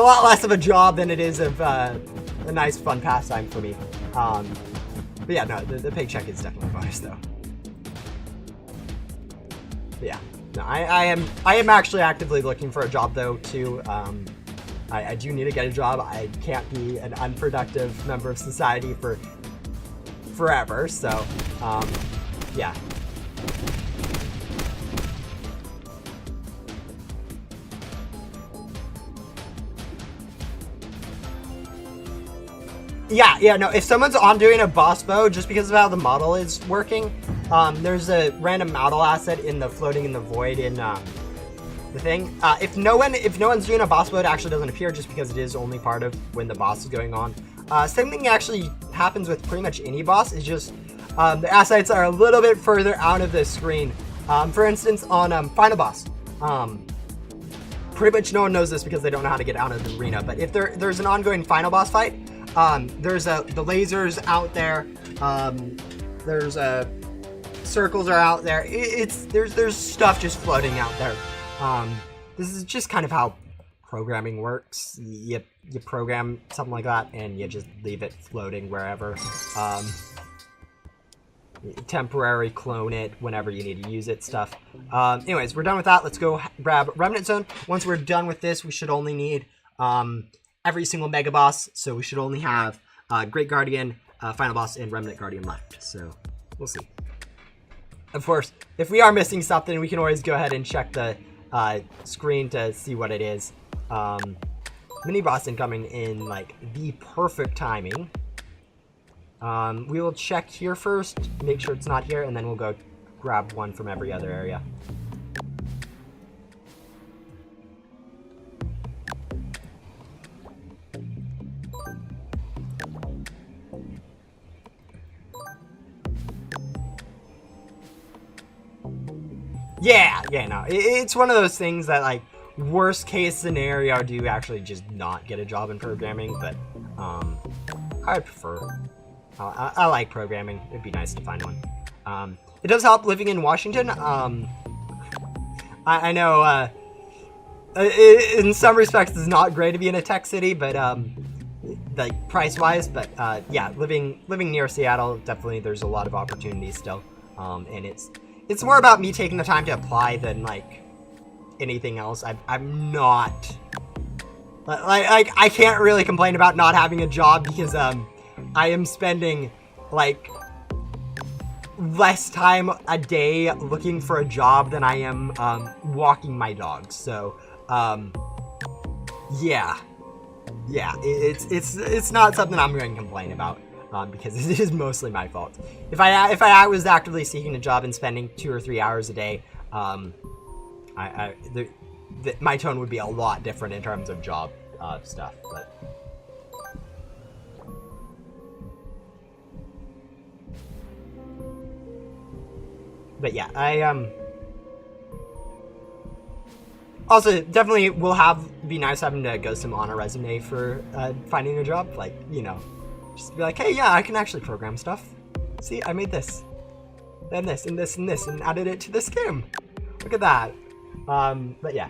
lot less of a job than it is of a nice fun pastime for me. But yeah, no, the paycheck is definitely bonus though. But yeah, no, I am actually actively looking for a job though too. I do need to get a job. I can't be an unproductive member of society for forever, so, yeah. Yeah, no, if someone's on doing a boss mode, just because of how the model is working, there's a random model asset in the floating in the void in the thing. If no one's doing a boss mode, it actually doesn't appear just because it is only part of when the boss is going on. Same thing actually happens with pretty much any boss, is just the assets are a little bit further out of the screen. For instance, on Final Boss, pretty much no one knows this because they don't know how to get out of the arena, but if there's an ongoing Final Boss fight, there's the lasers out there, there's circles are out there, there's stuff just floating out there. This is just kind of how programming works. You program something like that and you just leave it floating wherever. Temporary clone it whenever you need to use it, stuff. Anyways, we're done with that. Let's go grab Remnant Zone. Once we're done with this, we should only need every single mega boss, so we should only have Great Guardian, Final Boss, and Remnant Guardian left, so we'll see. Of course, if we are missing something, we can always go ahead and check the screen to see what it is. Mini boss incoming in like the perfect timing. We will check here first, make sure it's not here, and then we'll go grab one from every other area. Yeah, no, it's one of those things that, like, worst case scenario, do you actually just not get a job in programming, but I prefer. I like programming. It'd be nice to find one. It does help living in Washington. I know in some respects it's not great to be in a tech city, but like price-wise, but yeah, living near Seattle, definitely there's a lot of opportunities still, and it's more about me taking the time to apply than like anything else. I'm not like I can't really complain about not having a job because I am spending like less time a day looking for a job than I am walking my dogs. So yeah, it's not something I'm going to complain about. Because it is mostly my fault. If I was actively seeking a job and spending 2 or 3 hours a day, my tone would be a lot different in terms of job stuff. But yeah, I also definitely will be nice having to ghost him on a resume for finding a job, like, you know. Just be like, hey, yeah, I can actually program stuff. See, I made this, and this, and this, and this, and added it to this game. Look at that. But yeah.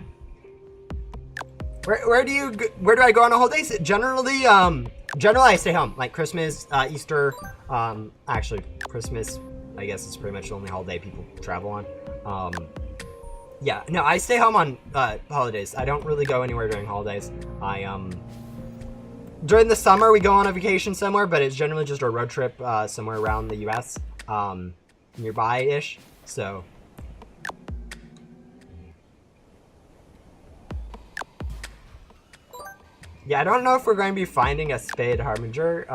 Where do I go on a holiday? Generally, I stay home. Like Christmas, Easter. Actually, Christmas, I guess it's pretty much the only holiday people travel on. Yeah, no, I stay home on holidays. I don't really go anywhere during holidays. During the summer, we go on a vacation somewhere, but it's generally just a road trip somewhere around the U.S., nearby-ish, so. Yeah, I don't know if we're going to be finding a Spade Harbinger.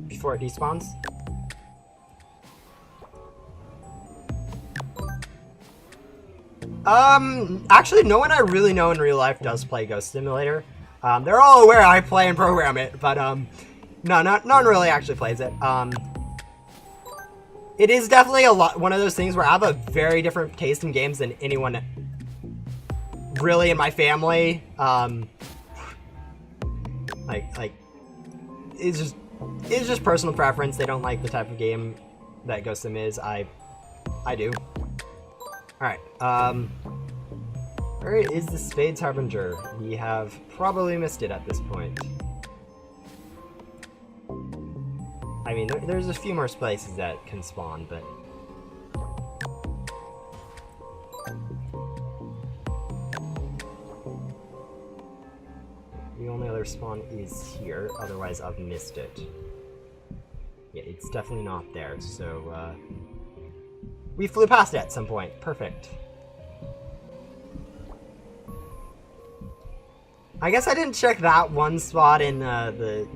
Before it despawns. Actually, no one I really know in real life does play Ghost Simulator. They're all aware I play and program it, but no one really actually plays it. It is definitely one of those things where I have a very different taste in games than anyone really in my family. Like it's just personal preference. They don't like the type of game that Ghost Sim is. I do. Alright, where is the Spades Harbinger? We have probably missed it at this point. I mean, there's a few more places that can spawn, but... killer spawn is here, otherwise I've missed it. Yeah, it's definitely not there, so we flew past it at some point. Perfect. I guess I didn't check that one spot in the...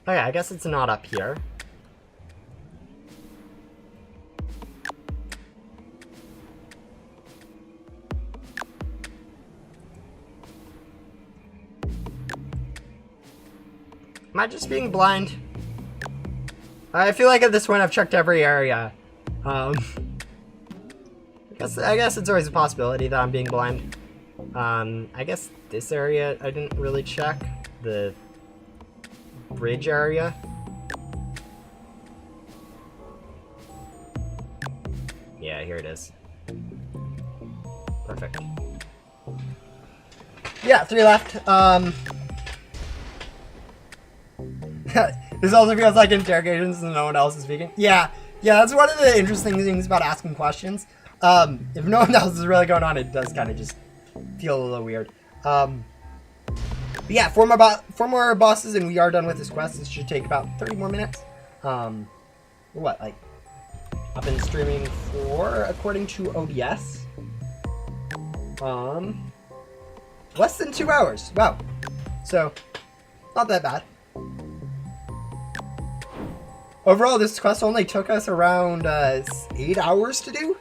Okay, I guess it's not up here. Am I just being blind? I feel like at this point I've checked every area. I guess it's always a possibility that I'm being blind. I guess this area I didn't really check. The bridge area. Yeah, here it is. Perfect. Yeah, 3 left. This also feels like interrogations and no one else is speaking. Yeah, that's one of the interesting things about asking questions. If no one else is really going on, it does kind of just feel a little weird. But yeah, 4 more bosses and we are done with this quest. This should take about 30 more minutes. What, like, I've been streaming for, according to OBS, less than 2 hours. Wow. So, not that bad. Overall, this quest only took us around 8 hours to do,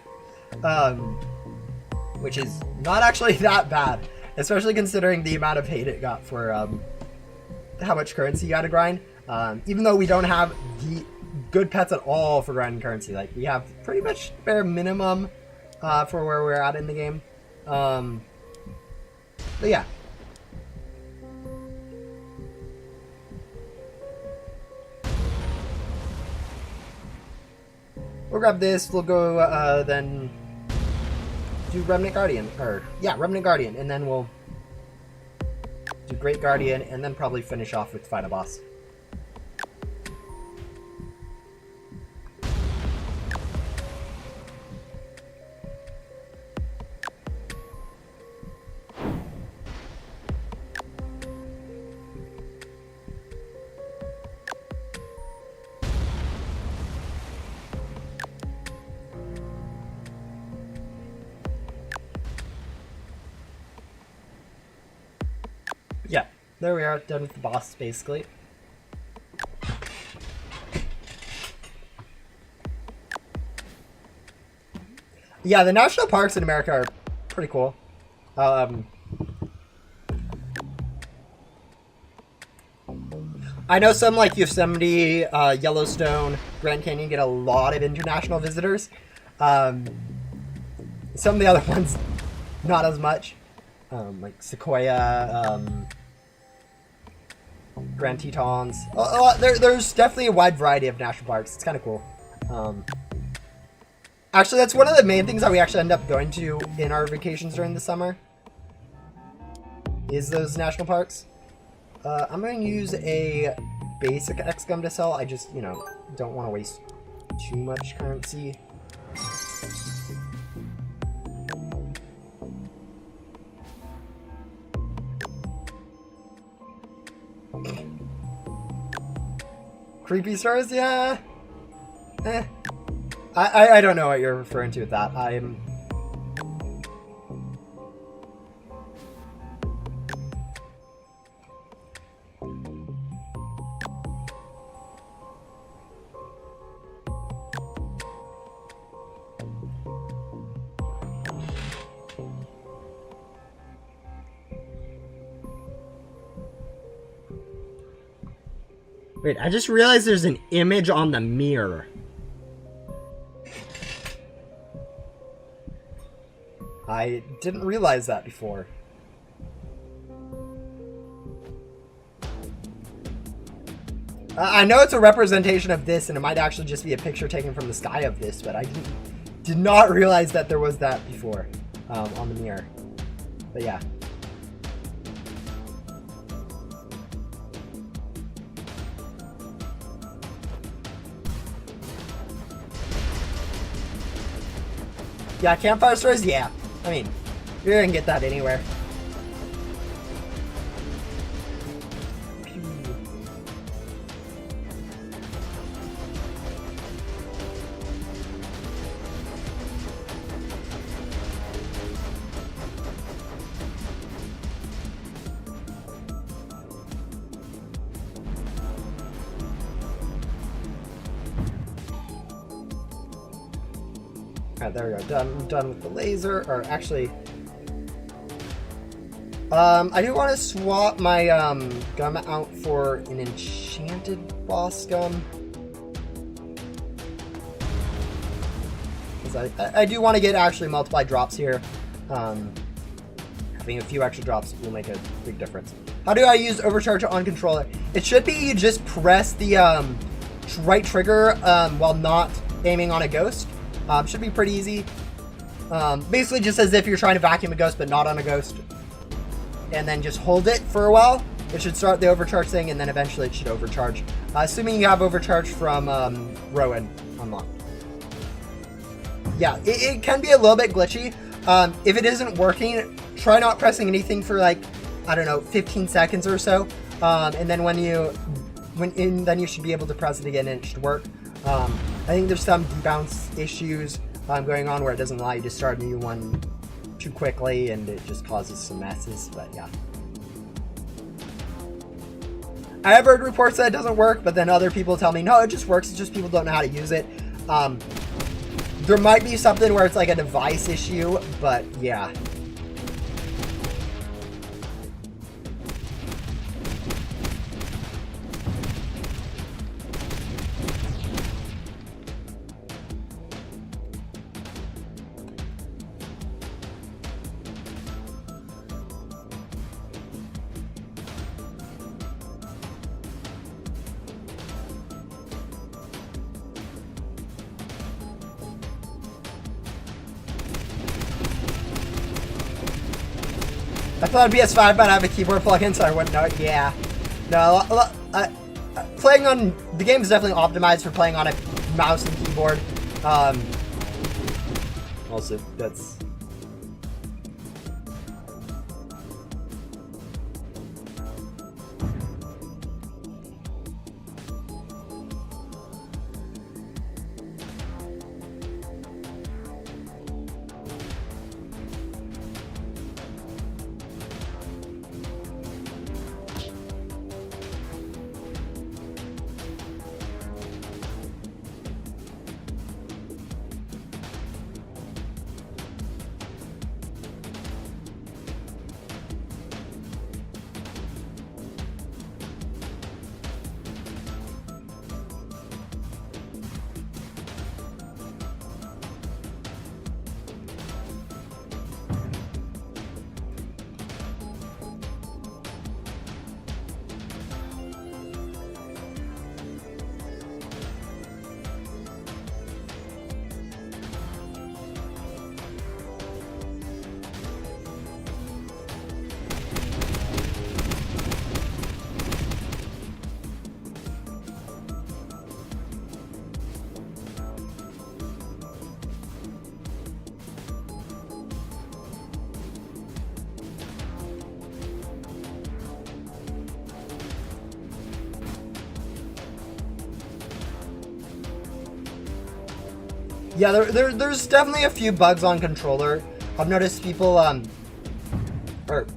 which is not actually that bad, especially considering the amount of hate it got for how much currency you got to grind. Even though we don't have the good pets at all for grinding currency, like we have pretty much bare minimum for where we're at in the game. But yeah. We'll grab this, we'll go then do Remnant Guardian, Remnant Guardian, and then we'll do Great Guardian, and then probably finish off with Final Boss. Yeah, there we are, done with the boss, basically. Yeah, the national parks in America are pretty cool. I know some, like Yosemite, Yellowstone, Grand Canyon get a lot of international visitors. Some of the other ones, not as much. Like Sequoia, Grand Tetons. There's definitely a wide variety of national parks. It's kind of cool. Actually, that's one of the main things that we actually end up going to in our vacations during the summer, is those national parks. I'm going to use a basic XCOM to sell. I just, don't want to waste too much currency. Creepy stars, yeah. I don't know what you're referring to with that. Wait, I just realized there's an image on the mirror. I didn't realize that before. I know it's a representation of this, and it might actually just be a picture taken from the sky of this, but I did not realize that there was that before on the mirror. But yeah. Yeah, campfire stories? Yeah. I mean, you're gonna get that anywhere. Alright, there we go. Done with the laser. Or actually, I do want to swap my gum out for an enchanted boss gum. Because I do want to get actually multiplied drops here. Having a few extra drops will make a big difference. How do I use overcharge on controller? It should be you just press the right trigger while not aiming on a ghost. Should be pretty easy. Basically just as if you're trying to vacuum a ghost but not on a ghost. And then just hold it for a while. It should start the overcharge thing, and then eventually it should overcharge. Assuming you have overcharge from Rowan unlocked. Yeah, it can be a little bit glitchy. If it isn't working, try not pressing anything for like, I don't know, 15 seconds or so. And then then you should be able to press it again and it should work. I think there's some debounce issues going on where it doesn't allow you to start a new one too quickly, and it just causes some messes, but yeah. I have heard reports that it doesn't work, but then other people tell me, no, it just works, it's just people don't know how to use it. There might be something where it's like a device issue, but yeah. I thought PS5 might have a keyboard plugin, so I wouldn't know it. Yeah. No, playing on... The game is definitely optimized for playing on a mouse and keyboard. Also, that's... Yeah, there's definitely a few bugs on controller. I've noticed people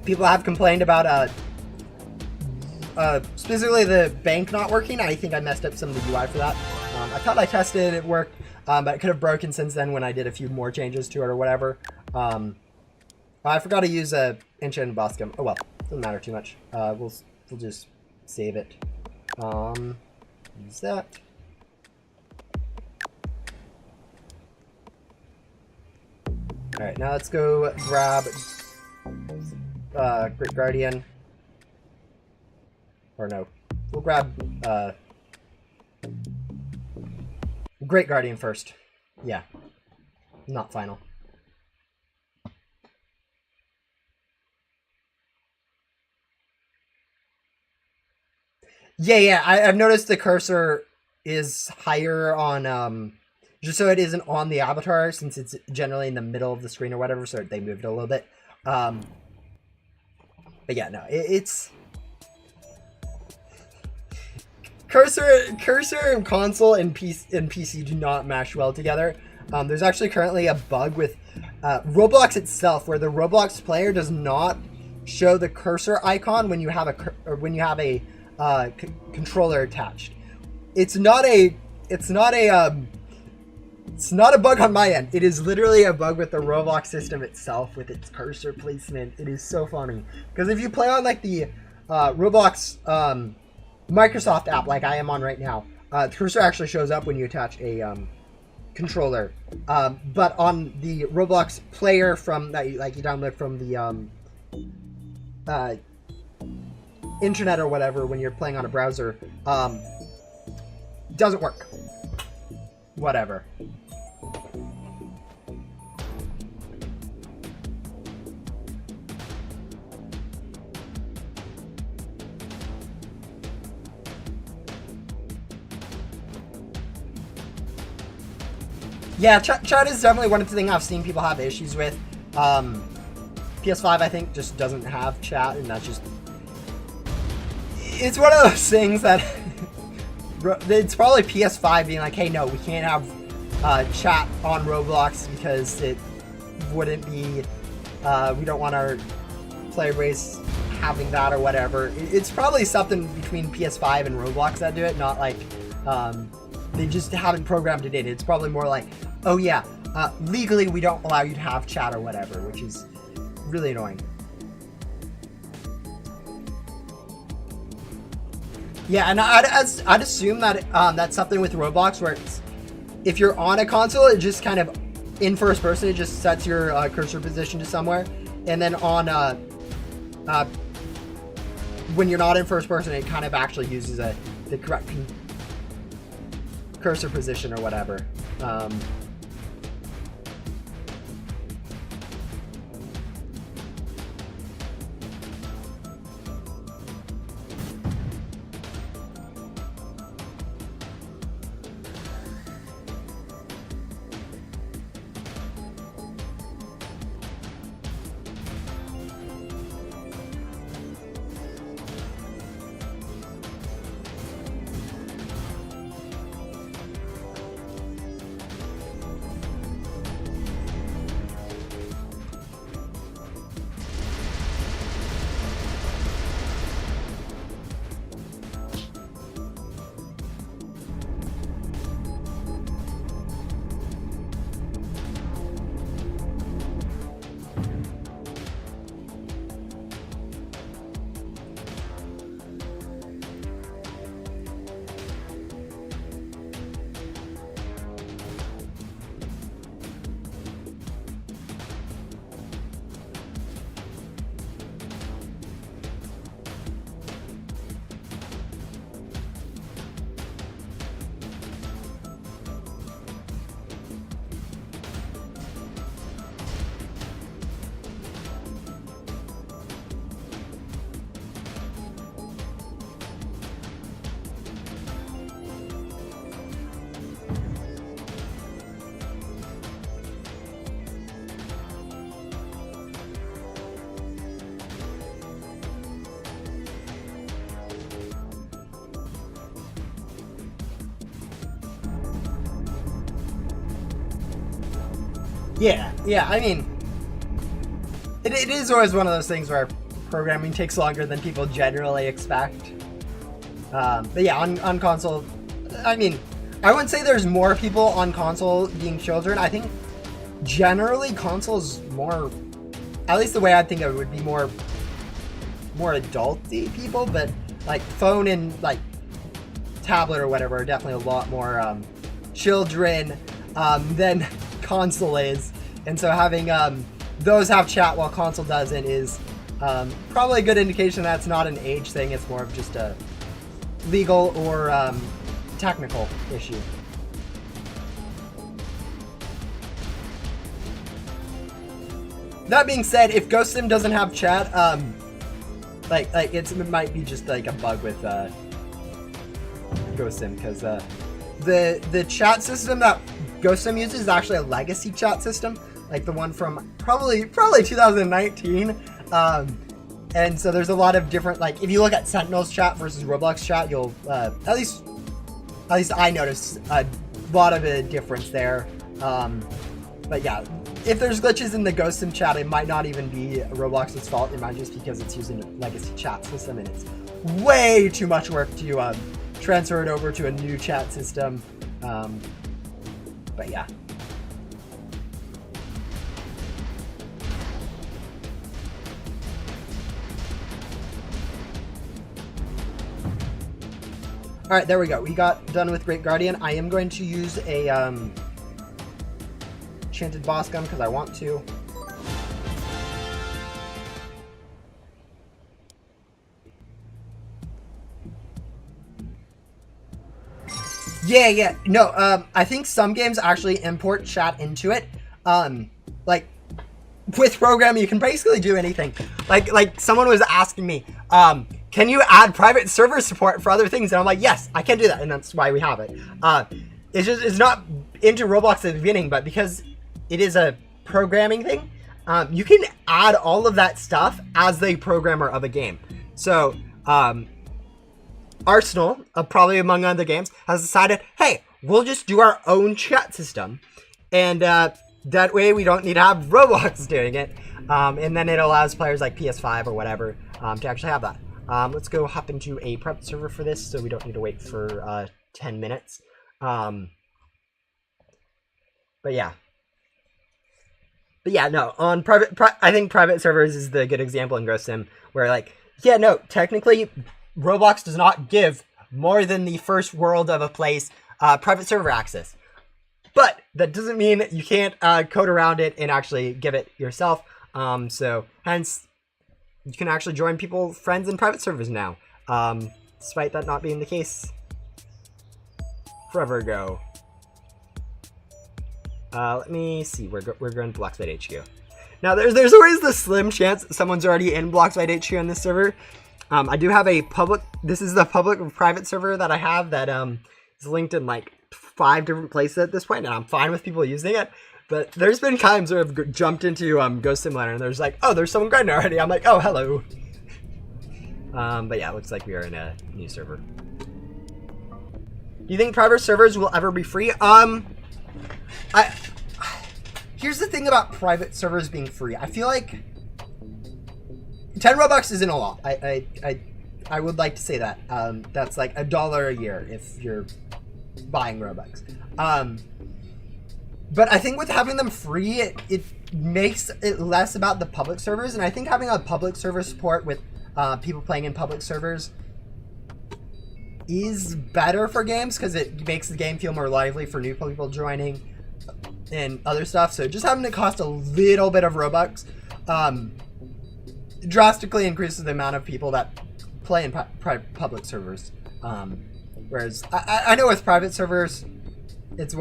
people have complained about specifically the bank not working. I think I messed up some of the UI for that. I thought I tested it worked, but it could have broken since then when I did a few more changes to it or whatever. I forgot to use a enchanted boss gum. Oh well, doesn't matter too much. We'll just save it. Use that. Alright, now let's go grab Great Guardian. Or no. We'll grab Great Guardian first. Yeah. Not final. Yeah, I've noticed the cursor is higher on, just so it isn't on the avatar, since it's generally in the middle of the screen or whatever, so they moved it a little bit. But yeah, no, it's... Cursor and console and PC do not mesh well together. There's actually currently a bug with Roblox itself, where the Roblox player does not show the cursor icon when you have a controller attached. It's not a bug on my end. It is literally a bug with the Roblox system itself with its cursor placement. It is so funny because if you play on like the Roblox Microsoft app, like I am on right now, the cursor actually shows up when you attach a controller. But on the Roblox player from that you download from the internet or whatever when you're playing on a browser, doesn't work. Whatever. Yeah, chat is definitely one of the things I've seen people have issues with. PS5, I think, just doesn't have chat, and that's just... It's one of those things that... it's probably PS5 being like, hey, no, we can't have chat on Roblox because it wouldn't be... we don't want our player base having that or whatever. It's probably something between PS5 and Roblox that do it, not like... they just haven't programmed it in. It's probably more like, oh yeah, legally we don't allow you to have chat or whatever, which is really annoying. Yeah, and I'd assume that that's something with Roblox where it's, if you're on a console, it just kind of, in first person, it just sets your cursor position to somewhere. And then on, when you're not in first person, it kind of actually uses the correct cursor position or whatever. Yeah, I mean, it is always one of those things where programming takes longer than people generally expect. But yeah, on console, I mean, I wouldn't say there's more people on console being children. I think generally console's more, at least the way I think it would be more adult-y people, but like phone and like tablet or whatever are definitely a lot more children than console is, and so having those have chat while console doesn't is probably a good indication that's not an age thing. It's more of just a legal or technical issue. That being said, if Ghost Sim doesn't have chat, like it might be just like a bug with Ghost Sim, because the chat system that Ghost Sim uses is actually a legacy chat system, like the one from probably 2019. And so there's a lot of different, like if you look at Sentinel's chat versus Roblox chat, you'll at least I noticed a lot of a difference there. But yeah, if there's glitches in the Ghost Sim chat, it might not even be Roblox's fault. It might just because it's using a legacy chat system, and it's way too much work to transfer it over to a new chat system. But yeah. All right, there we go. We got done with Great Guardian. I am going to use a enchanted boss gun because I want to. Yeah. No, I think some games actually import chat into it. Like with programming, you can basically do anything. Like someone was asking me, can you add private server support for other things? And I'm like, yes, I can do that, and that's why we have it. It's not into Roblox at the beginning, but because it is a programming thing, you can add all of that stuff as the programmer of a game. So Arsenal, probably among other games, has decided, hey, we'll just do our own chat system, and that way we don't need to have Roblox doing it, and then it allows players like PS5 or whatever to actually have that. Let's go hop into a prep server for this, so we don't need to wait for 10 minutes. But yeah, no, on I think private servers is the good example in Ghost Sim, where like, yeah, no, technically Roblox does not give more than the first world of a place private server access. But that doesn't mean you can't code around it and actually give it yourself. So hence, you can actually join friends in private servers now, despite that not being the case forever ago. Let me see. We're going to Bloxfight HQ. Now, there's always the slim chance someone's already in Bloxfight HQ on this server. I do have a public. This is the public private server that I have that is linked in like 5 different places at this point, and I'm fine with people using it. But there's been times where I've jumped into Ghost Simulator and there's like, oh, there's someone grinding already. I'm like, oh, hello. But yeah, it looks like we are in a new server. Do you think private servers will ever be free? Here's the thing about private servers being free. I feel like 10 Robux isn't a lot. I would like to say that. That's like $1 a year if you're buying Robux. But I think with having them free, it makes it less about the public servers. And I think having a public server support with people playing in public servers is better for games because it makes the game feel more lively for new people joining and other stuff. So just having it cost a little bit of Robux drastically increases the amount of people that play in public servers. Whereas I know with private servers, it's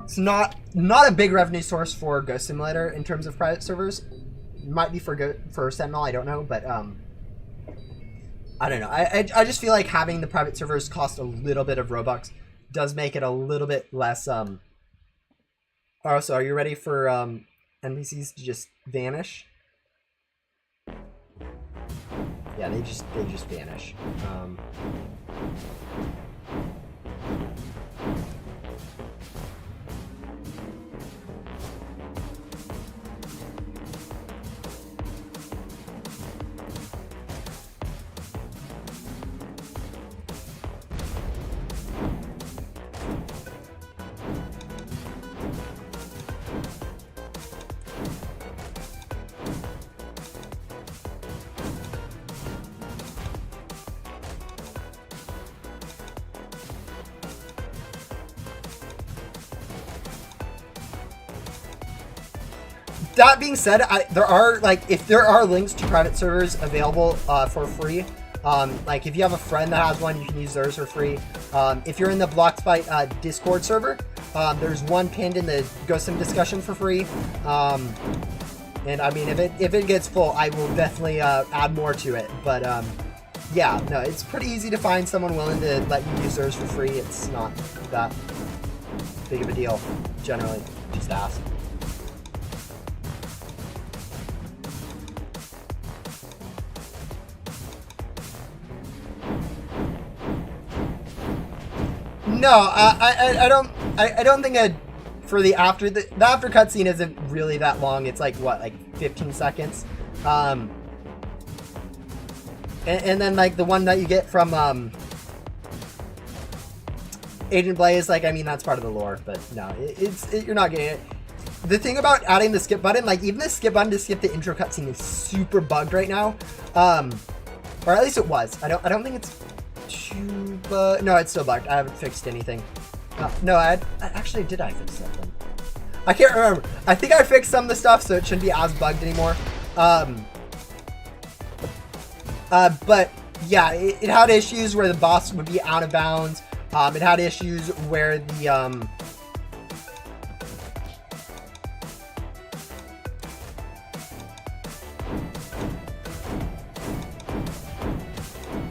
it's not a big revenue source for Ghost Simulator in terms of private servers. It might be for Sentinel, I don't know, but I don't know. I just feel like having the private servers cost a little bit of Robux does make it a little bit less. Oh, so are you ready for NPCs to just vanish? Yeah, they just vanish. that being said, there are, like, if there are links to private servers available for free, like if you have a friend that has one, you can use theirs for free. If you're in the Blockspite Discord server, there's one pinned in the GoSim discussion for free. And I mean, if it gets full, I will definitely add more to it. But yeah, no, it's pretty easy to find someone willing to let you use theirs for free. It's not that big of a deal, generally. Just ask. No, I don't think for the after cutscene isn't really that long. It's like what, like 15 seconds, and then like the one that you get from Agent Blaze, like, I mean, that's part of the lore, but no, you're not getting it. The thing about adding the skip button, like even the skip button to skip the intro cutscene is super bugged right now, or at least it was. I don't think it's too bugged. No, it's still bugged. I haven't fixed anything. No, I actually, did I fix something? I can't remember. I think I fixed some of the stuff, so it shouldn't be as bugged anymore. But yeah, it had issues where the boss would be out of bounds. It had issues where the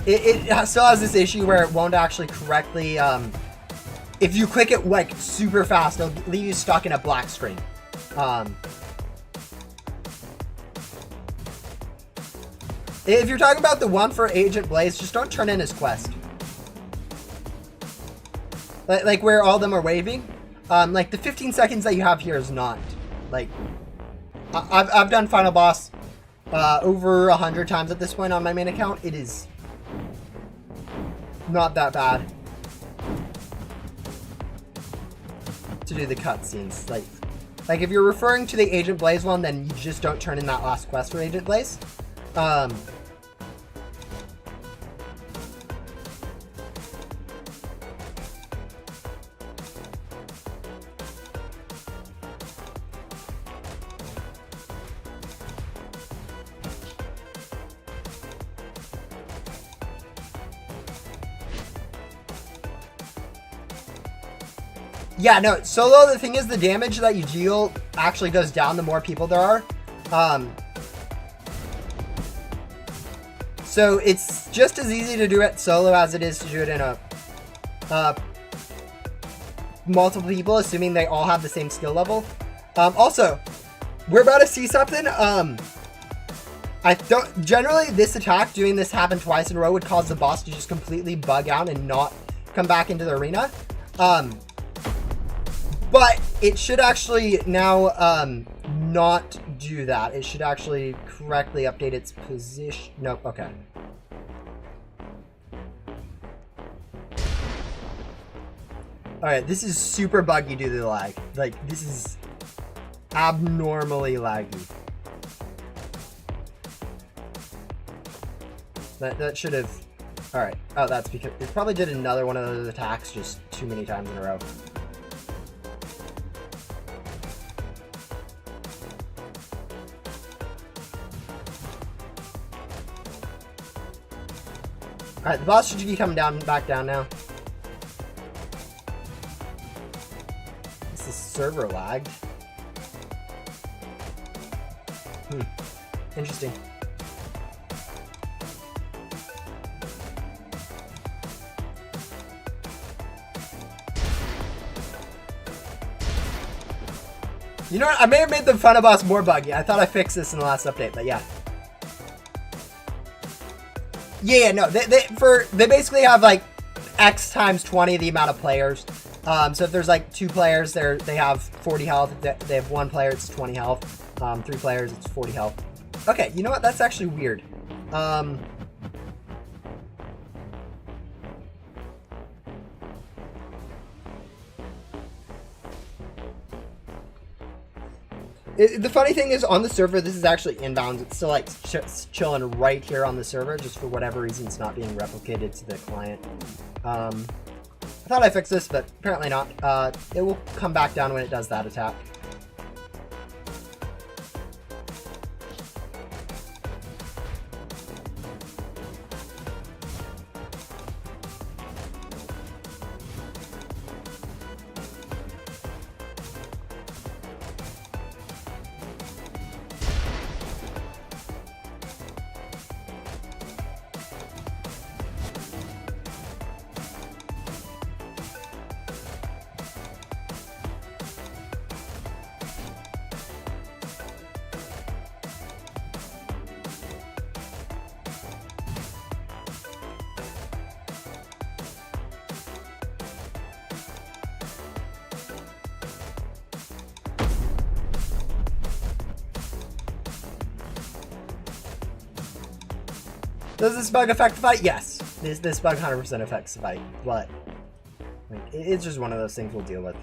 it still has this issue where it won't actually correctly, if you click it like super fast, it'll leave you stuck in a black screen. If you're talking about the one for Agent Blaze, just don't turn in his quest. Like where all of them are waving. Like the 15 seconds that you have here is not. Like, I've done Final Boss over 100 times at this point on my main account. It is not that bad to do the cutscenes. Like if you're referring to the Agent Blaze one, then you just don't turn in that last quest for Agent Blaze. Yeah, no, solo, the thing is, the damage that you deal actually goes down the more people there are. So it's just as easy to do it solo as it is to do it in a multiple people, assuming they all have the same skill level. Also, we're about to see something. Generally this attack, doing this happen twice in a row, would cause the boss to just completely bug out and not come back into the arena. But it should actually now not do that. It should actually correctly update its position. Nope, okay. Alright, this is super buggy due to the lag. Like, this is abnormally laggy. That should have... Alright. Oh, that's because it probably did another one of those attacks just too many times in a row. Alright, the boss should be coming back down now. This is server lagged. Interesting. You know what? I may have made the Final Boss more buggy. I thought I fixed this in the last update, but yeah. Yeah, no, they basically have like X times 20 the amount of players. So if there's like 2 players, they have 40 health. If they have 1 player, it's 20 health. 3 players, it's 40 health. Okay, you know what? That's actually weird. The funny thing is, on the server, this is actually inbounds. It's still like chilling right here on the server, just for whatever reason it's not being replicated to the client. I thought I fixed this, but apparently not. It will come back down when it does that attack. Does this bug affect the fight? Yes. This bug 100% affects the fight, but like, it's just one of those things we'll deal with.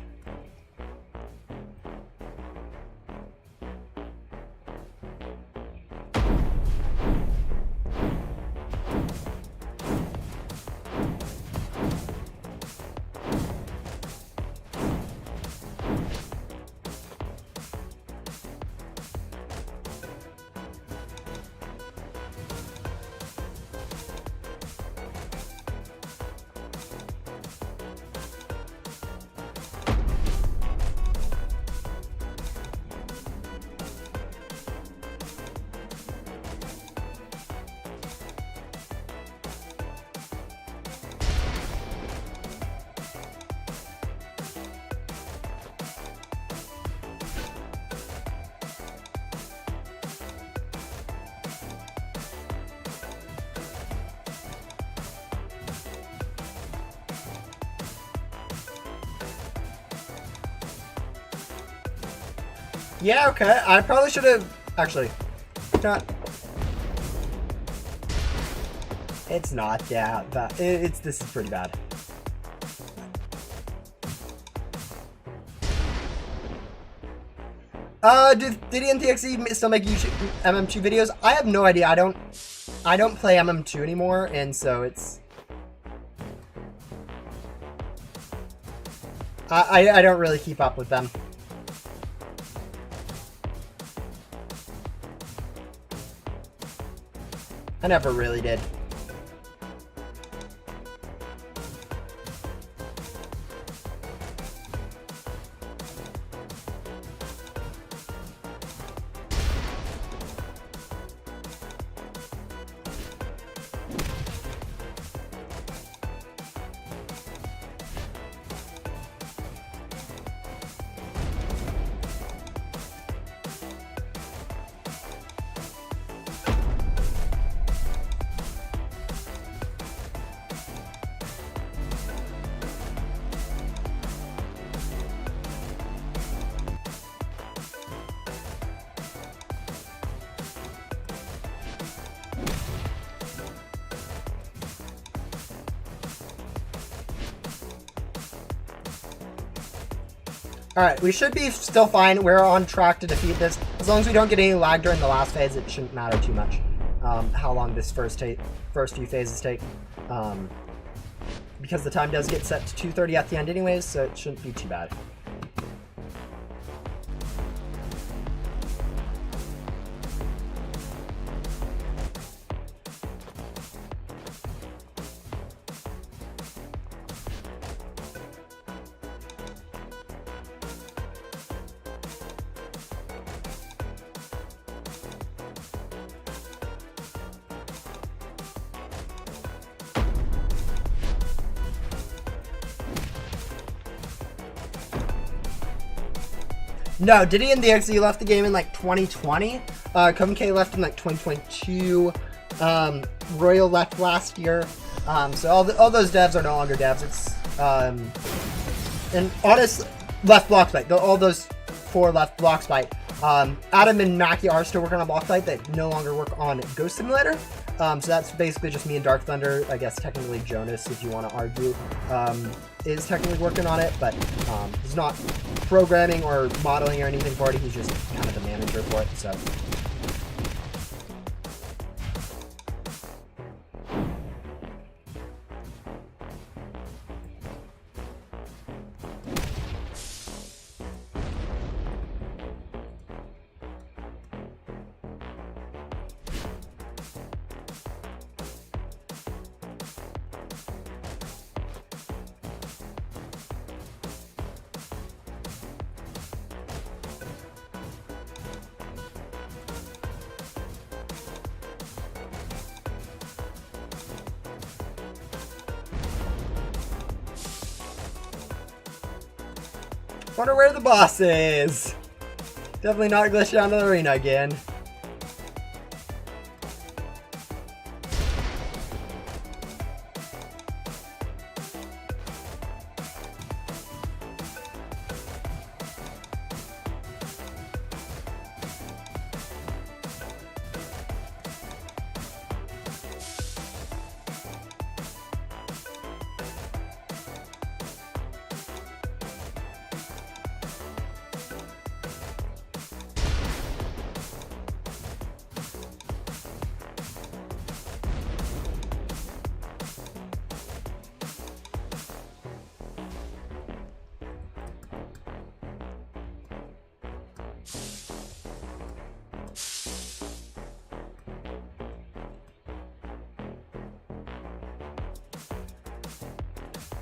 Yeah, okay. I probably should have... Actually, not... It's not that bad. This is pretty bad. Did Diddy and TXE still make YouTube MM2 videos? I have no idea. I don't play MM2 anymore, and so it's... I don't really keep up with them. I never really did. Alright, we should be still fine. We're on track to defeat this. As long as we don't get any lag during the last phase, it shouldn't matter too much how long this first few phases take. Because the time does get set to 2:30 at the end anyways, so it shouldn't be too bad. No, Diddy and DXE left the game in like 2020. Come K left in like 2022. Royal left last year. So all those devs are no longer devs. It's and honest left block fight. All those 4 left blocks fight. Adam and Mackie are still working on block fight. They no longer work on Ghost Simulator. So that's basically just me and Dark Thunder. I guess technically Jonas, if you want to argue, is technically working on it, but he's not programming or modeling or anything for it. He's just kind of the manager for it. So. Wonder where the boss is. Definitely not glitched down to the arena again.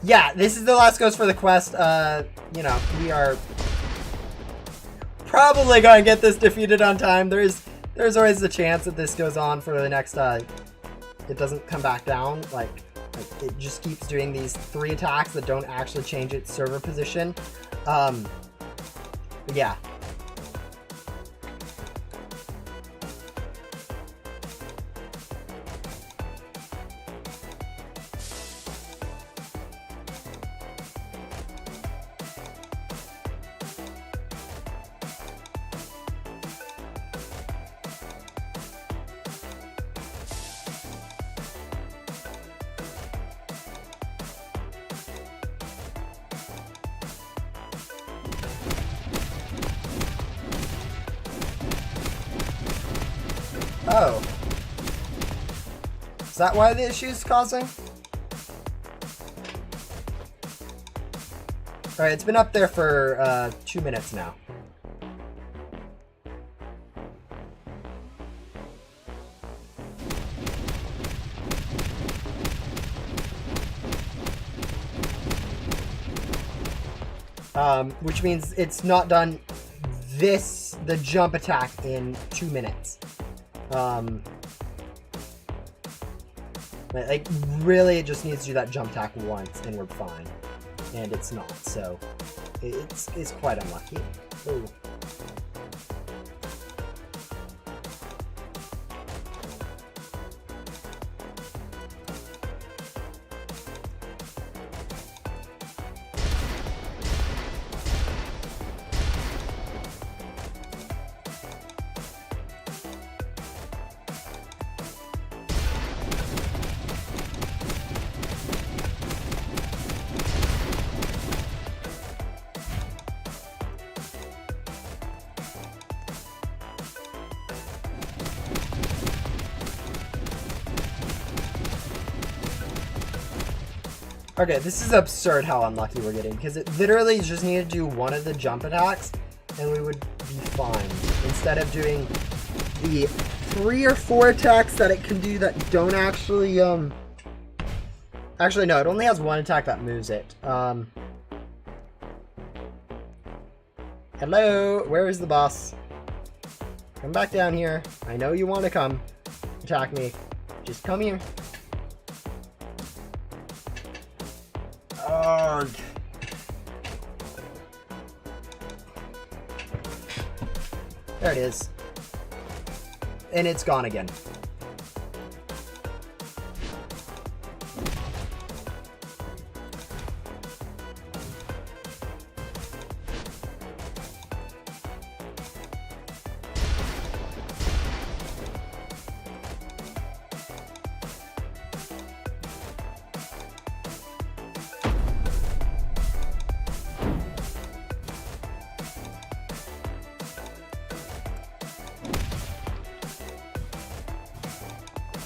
yeah, this is the last ghost for the quest. You know, we are probably gonna get this defeated on time. There's always the chance that this goes on for the next, it doesn't come back down. Like it just keeps doing these 3 attacks that don't actually change its server position. Yeah. Oh. Is that why the issue's causing? Alright, it's been up there for 2 minutes now. Which means it's not done the jump attack in 2 minutes. Like really it just needs to do that jump attack once and we're fine. And it's not, so it's quite unlucky. Ooh. Okay, this is absurd how unlucky we're getting, because it literally just needed to do one of the jump attacks, and we would be fine. Instead of doing the 3 or 4 attacks that it can do that don't actually, Actually, no, it only has 1 attack that moves it. Hello, where is the boss? Come back down here. I know you want to come attack me. Just come here. Arrgh. There it is. And it's gone again.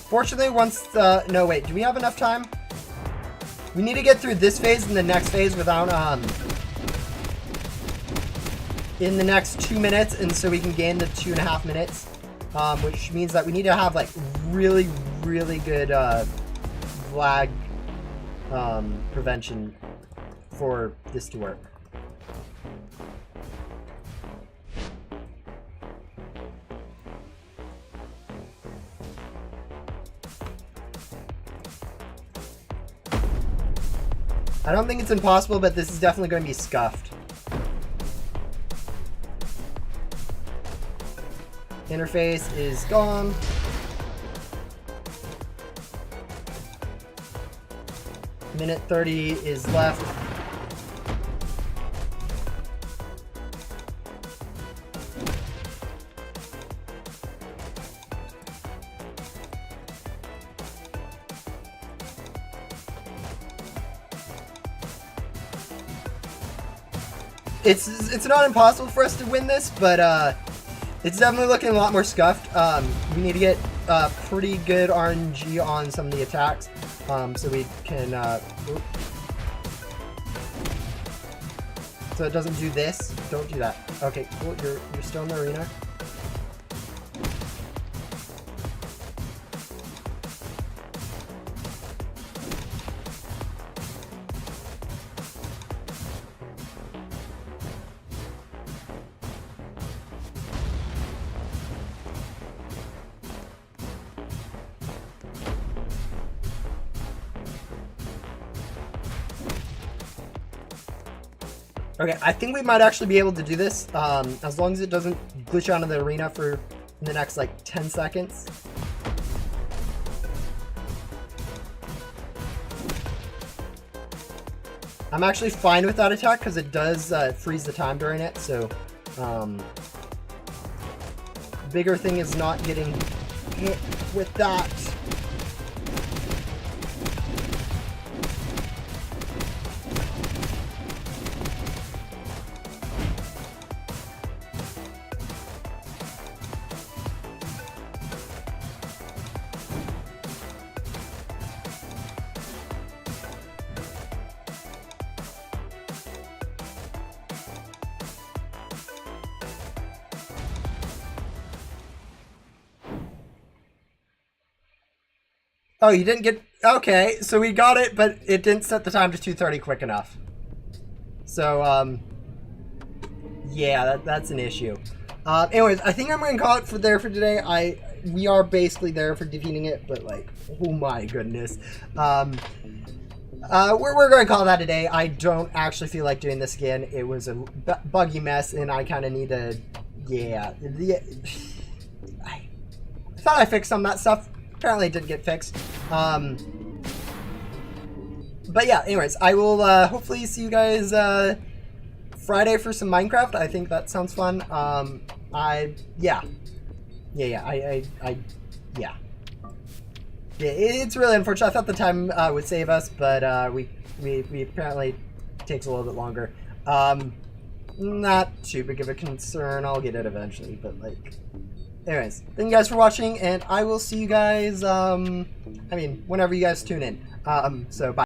Fortunately, once the... No, wait. Do we have enough time? We need to get through this phase and the next phase without, in the next 2 minutes, and so we can gain the 2.5 minutes. Which means that we need to have, like, really, really good, lag, prevention for this to work. I don't think it's impossible, but this is definitely going to be scuffed. Interface is gone. Minute 30 is left. It's not impossible for us to win this, but it's definitely looking a lot more scuffed. We need to get pretty good RNG on some of the attacks, so we can. So it doesn't do this. Don't do that. Okay, cool. You're still in the arena. Okay, I think we might actually be able to do this, as long as it doesn't glitch out of the arena for in the next, like, 10 seconds. I'm actually fine with that attack, because it does freeze the time during it, so, bigger thing is not getting hit with that. Oh, you didn't get... Okay, so we got it, but it didn't set the time to 2:30 quick enough. So, yeah, that's an issue. Anyways, I think I'm going to call it there for today. We are basically there for defeating it, but, like, oh my goodness. We're going to call that a day. I don't actually feel like doing this again. It was a buggy mess, and I kind of need to... Yeah. I thought I fixed some of that stuff. Apparently it didn't get fixed. But yeah, anyways, I will hopefully see you guys Friday for some Minecraft. I think that sounds fun. Yeah, it's really unfortunate. I thought the time would save us, but we apparently takes a little bit longer. Not too big of a concern. I'll get it eventually, but like... Anyways, thank you guys for watching, and I will see you guys, whenever you guys tune in. So, bye.